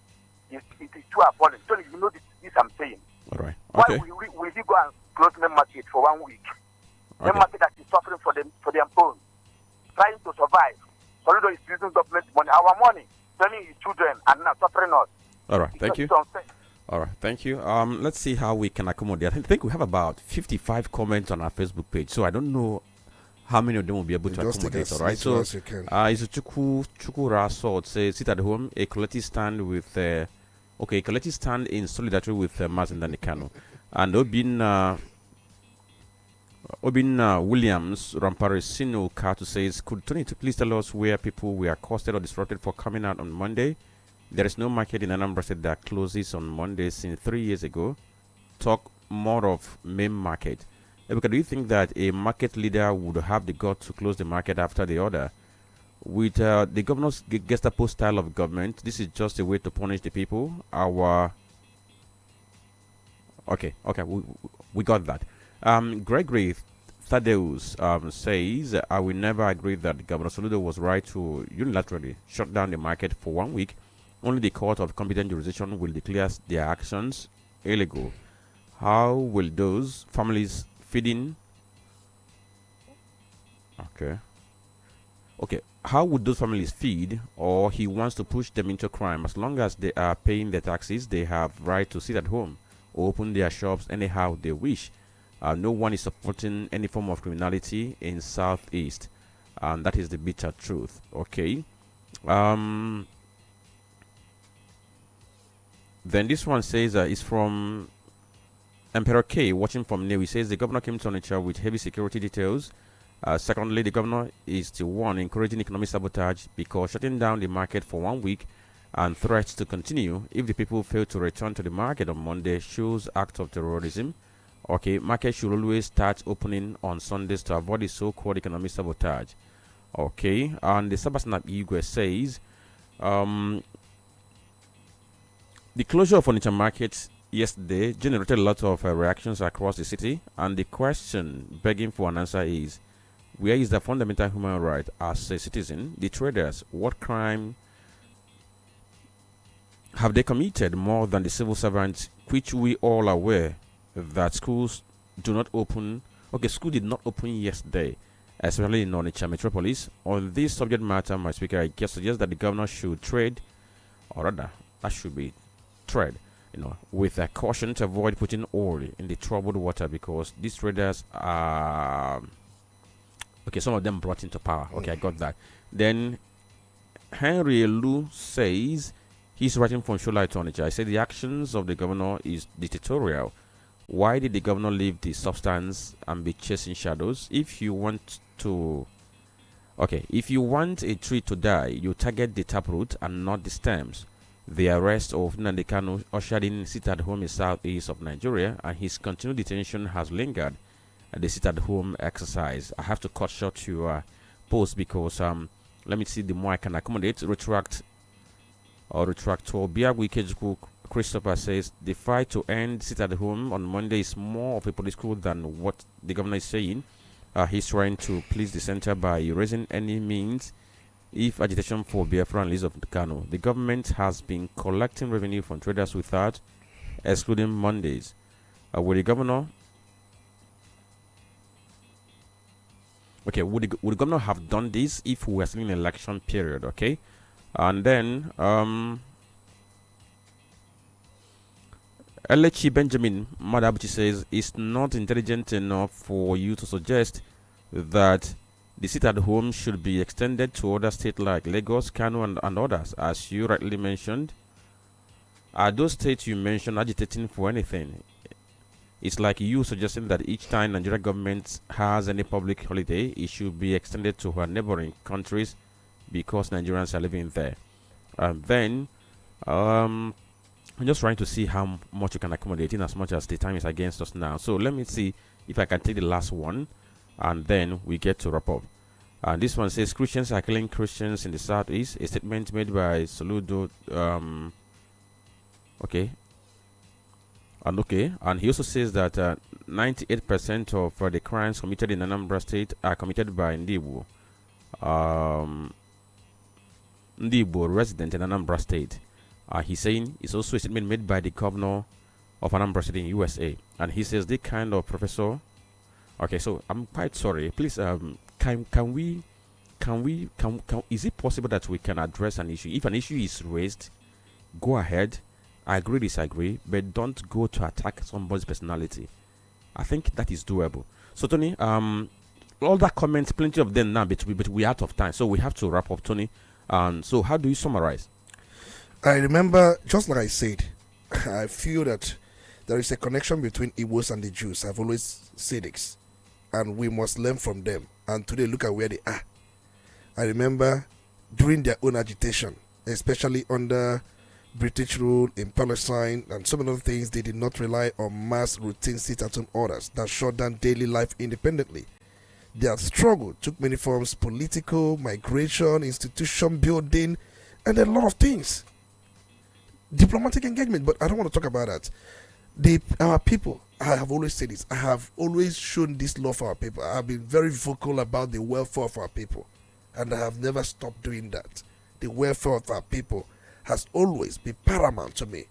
It is too appalling. So you know this I'm saying. All right. Okay. Why will you go and close the market for 1 week? Okay. The market that is suffering for their own, trying to survive. Soludo is using government money, our money, telling his children and not suffering us. All right. Thank you. All right, thank you. Let's see how we can accommodate. I think we have about 55 comments on our Facebook page, so I don't know how many of them will be able to accommodate. All right, so it's a Chuku Raso. It says sit at home, a collective stand with a collective stand in solidarity with Martin Danikano, and Obin Williams Ramparisino Kato says, could Tony to please tell us where people were accosted or disrupted for coming out on Monday? There is no market in Anambra State that closes on Monday since 3 years ago. Talk more of main market. Because do you think that a market leader would have the guts to close the market after the order? With the governor's Gestapo style of government, this is just a way to punish the people. We got that. Gregory Thaddeus says, I will never agree that Governor Soludo was right to unilaterally shut down the market for 1 week. Only the court of competent jurisdiction will declare their actions illegal. How will those families feeding? Okay. How would those families feed? Or he wants to push them into crime. As long as they are paying their taxes, they have right to sit at home or open their shops anyhow they wish. No one is supporting any form of criminality in Southeast, and that is the bitter truth. Okay. Then this one says it's from Emperor K, watching from New. He says the governor came to Onitsha with heavy security details. Secondly, the governor is the one encouraging economic sabotage because shutting down the market for 1 week and threats to continue if the people fail to return to the market on Monday shows act of terrorism. Okay, market should always start opening on Sundays to avoid the so-called economic sabotage. Okay, and the Sabasnap Igwe says the closure of Onitsha market yesterday generated a lot of reactions across the city, and the question begging for an answer is, where is the fundamental human right as a citizen? The traders, what crime have they committed more than the civil servants, which we all are aware that schools do not open? Okay, school did not open yesterday, especially in Onitsha metropolis. On this subject matter, my speaker, I guess suggests that the governor should trade, or rather, that should be tread, with a caution to avoid putting oil in the troubled water, because these traders are some of them brought into power. Okay, I got that. Then Henry Lu says he's writing from Shola to Onitsha. I said the actions of the governor is dictatorial. Why did the governor leave the substance and be chasing shadows? If you want a tree to die, you target the taproot and not the stems. The arrest of Nnamdi Kanu ushered in sit-at-home in southeast of Nigeria, and his continued detention has lingered at the sit-at-home exercise. I have to cut short your post because let me see the more I can accommodate. Retractor Biagwi Kejku Christopher says the fight to end sit-at-home on Monday is more of a political than what the governor is saying. He's trying to please the center by raising any means if agitation for Biafra and release of Kanu. The government has been collecting revenue from traders without excluding Mondays. Will the governor Okay, would the governor have done this if we were still in an election period? Okay, and then Elechi Benjamin Madabuchi says it's not intelligent enough for you to suggest that the sit at home should be extended to other states like Lagos, Kano, and others. As you rightly mentioned, are those states you mentioned agitating for anything? It's like you suggesting that each time Nigeria government has any public holiday, it should be extended to her neighboring countries because Nigerians are living there. And then, I'm just trying to see how much you can accommodate in as much as the time is against us now. So let me see if I can take the last one, and then we get to wrap up. And this one says Christians are killing Christians in the southeast. A statement made by Soludo. And he also says that 98% of the crimes committed in Anambra State are committed by Ndibo. Ndibo resident in Anambra State. He's saying it's also a statement made by the governor of Anambra State in USA, and he says the kind of professor. Okay, so I'm quite sorry. Please, is it possible that we can address an issue? If an issue is raised, go ahead. I agree, disagree, but don't go to attack somebody's personality. I think that is doable. So, Tony, all that comments, plenty of them now, but we're out of time, so we have to wrap up, Tony. So, how do you summarize? I remember, just like I said, I feel that there is a connection between Igbos and the Jews. I've always said this, and we must learn from them. And today, look at where they are. I remember during their own agitation, especially under British rule in Palestine and so many other things, they did not rely on mass routine sit-at-home orders that shut down daily life independently. Their struggle took many forms: political, migration, institution building, and a lot of things. Diplomatic engagement, but I don't want to talk about that. Our people, I have always said this, I have always shown this love for our people. I have been very vocal about the welfare of our people, and I have never stopped doing that. The welfare of our people has always been paramount to me,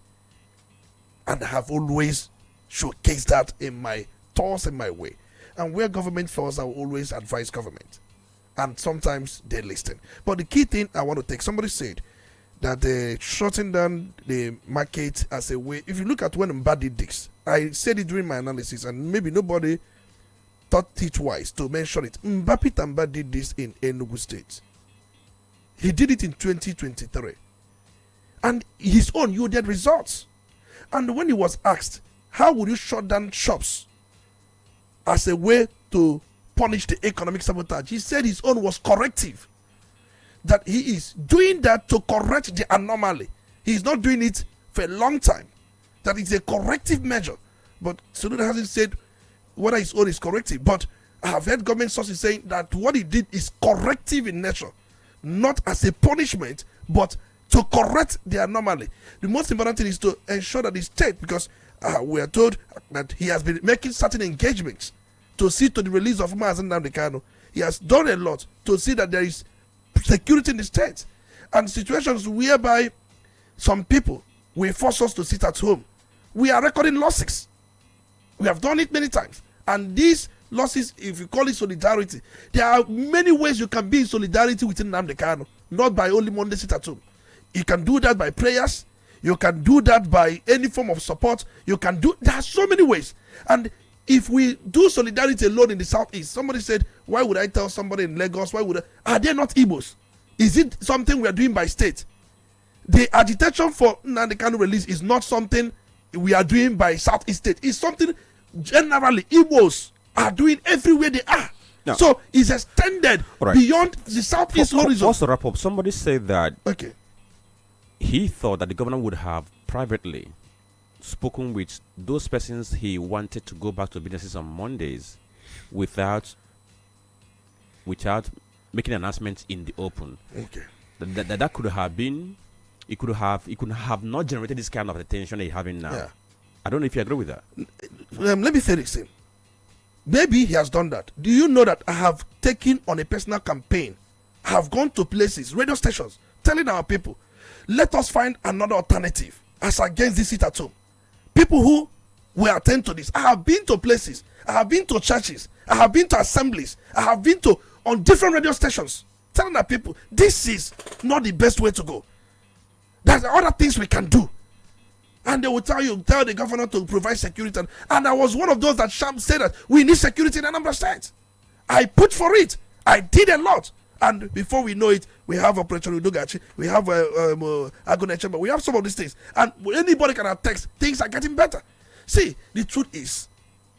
and I have always showcased that in my thoughts and my way. And where government fails, I will always advise government, and sometimes they listen. But the key thing I want to take, somebody said that shutting down the market as a way. If you look at when Mba did this, I said it during my analysis, and maybe nobody thought it wise to mention it. Mba did this in Enugu State. He did it in 2023. And his own yielded results. And when he was asked, how would you shut down shops as a way to punish the economic sabotage, he said his own was corrective. That he is doing that to correct the anomaly. He is not doing it for a long time. That is a corrective measure. But Soludo hasn't said whether his own is corrective. But I have heard government sources saying that what he did is corrective in nature. Not as a punishment, but to correct the anomaly. The most important thing is to ensure that the state, because we are told that he has been making certain engagements to see to the release of Mazen Namdekano. He has done a lot to see that there is security in the state, and situations whereby some people will force us to sit at home. We are recording losses. We have done it many times, and these losses, if you call it solidarity, there are many ways you can be in solidarity with Nnamdi Kanu, not by only Monday sit at home. You can do that by prayers. You can do that by any form of support. There are so many ways. And if we do solidarity alone in the southeast, somebody said, why would I tell somebody in Lagos, are they not Igbos? Is it something we are doing by state? The agitation for Nnamdi Kanu release is not something we are doing by southeast state. It's something generally Igbos are doing everywhere they are. Now, so it's extended beyond the southeast horizon. Also wrap up, somebody said that he thought that the governor would have privately spoken with those persons he wanted to go back to businesses on Mondays without making announcements in the open. That could have been, it could have not generated this kind of attention that you're having now. Yeah. I don't know if you agree with that. Let me say this thing. Maybe he has done that. Do you know that I have taken on a personal campaign? I have gone to places, radio stations, telling our people, let us find another alternative as against this sit at home. People who will attend to this. I have been to places, I have been to churches, I have been to assemblies. I have been to on different radio stations telling the people this is not the best way to go. There's other things we can do. And they will tell the governor to provide security. And I was one of those that said that we need security in Anambra State. I put for it. I did a lot. And before we know it, we have Operation Udogachi, we have Agonechemba, we have some of these things. And anybody can attest, things are getting better. See, the truth is,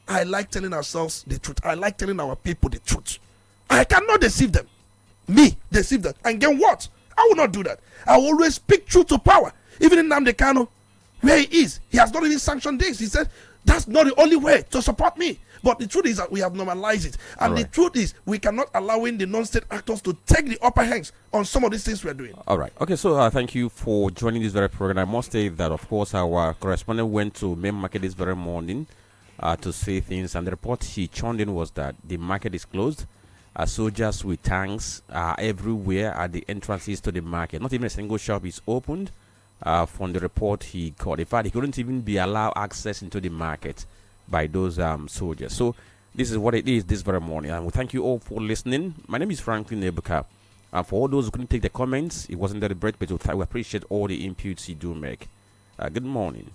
I like telling ourselves the truth. I like telling our people the truth. I cannot deceive them. Me, deceive them. And get what? I will not do that. I will always speak truth to power. Even in Nnamdi Kanu, where he is, he has not even sanctioned this. He said, that's not the only way to support me. But the truth is that we have normalized it. And the truth is, we cannot allow the non-state actors to take the upper hands on some of these things we are doing. All right. Okay, so thank you for joining this very program. I must say that, of course, our correspondent went to main market this very morning to say things. And the report he churned in was that the market is closed. Soldiers with tanks are everywhere at the entrances to the market. Not even a single shop is opened from the report he got. In fact, he couldn't even be allowed access into the market by those soldiers. So this is what it is this very morning, and we thank you all for listening. My name is Franklin Ebuka, and for all those who couldn't take the comments, it wasn't deliberate, but we appreciate all the inputs you do make. Good morning.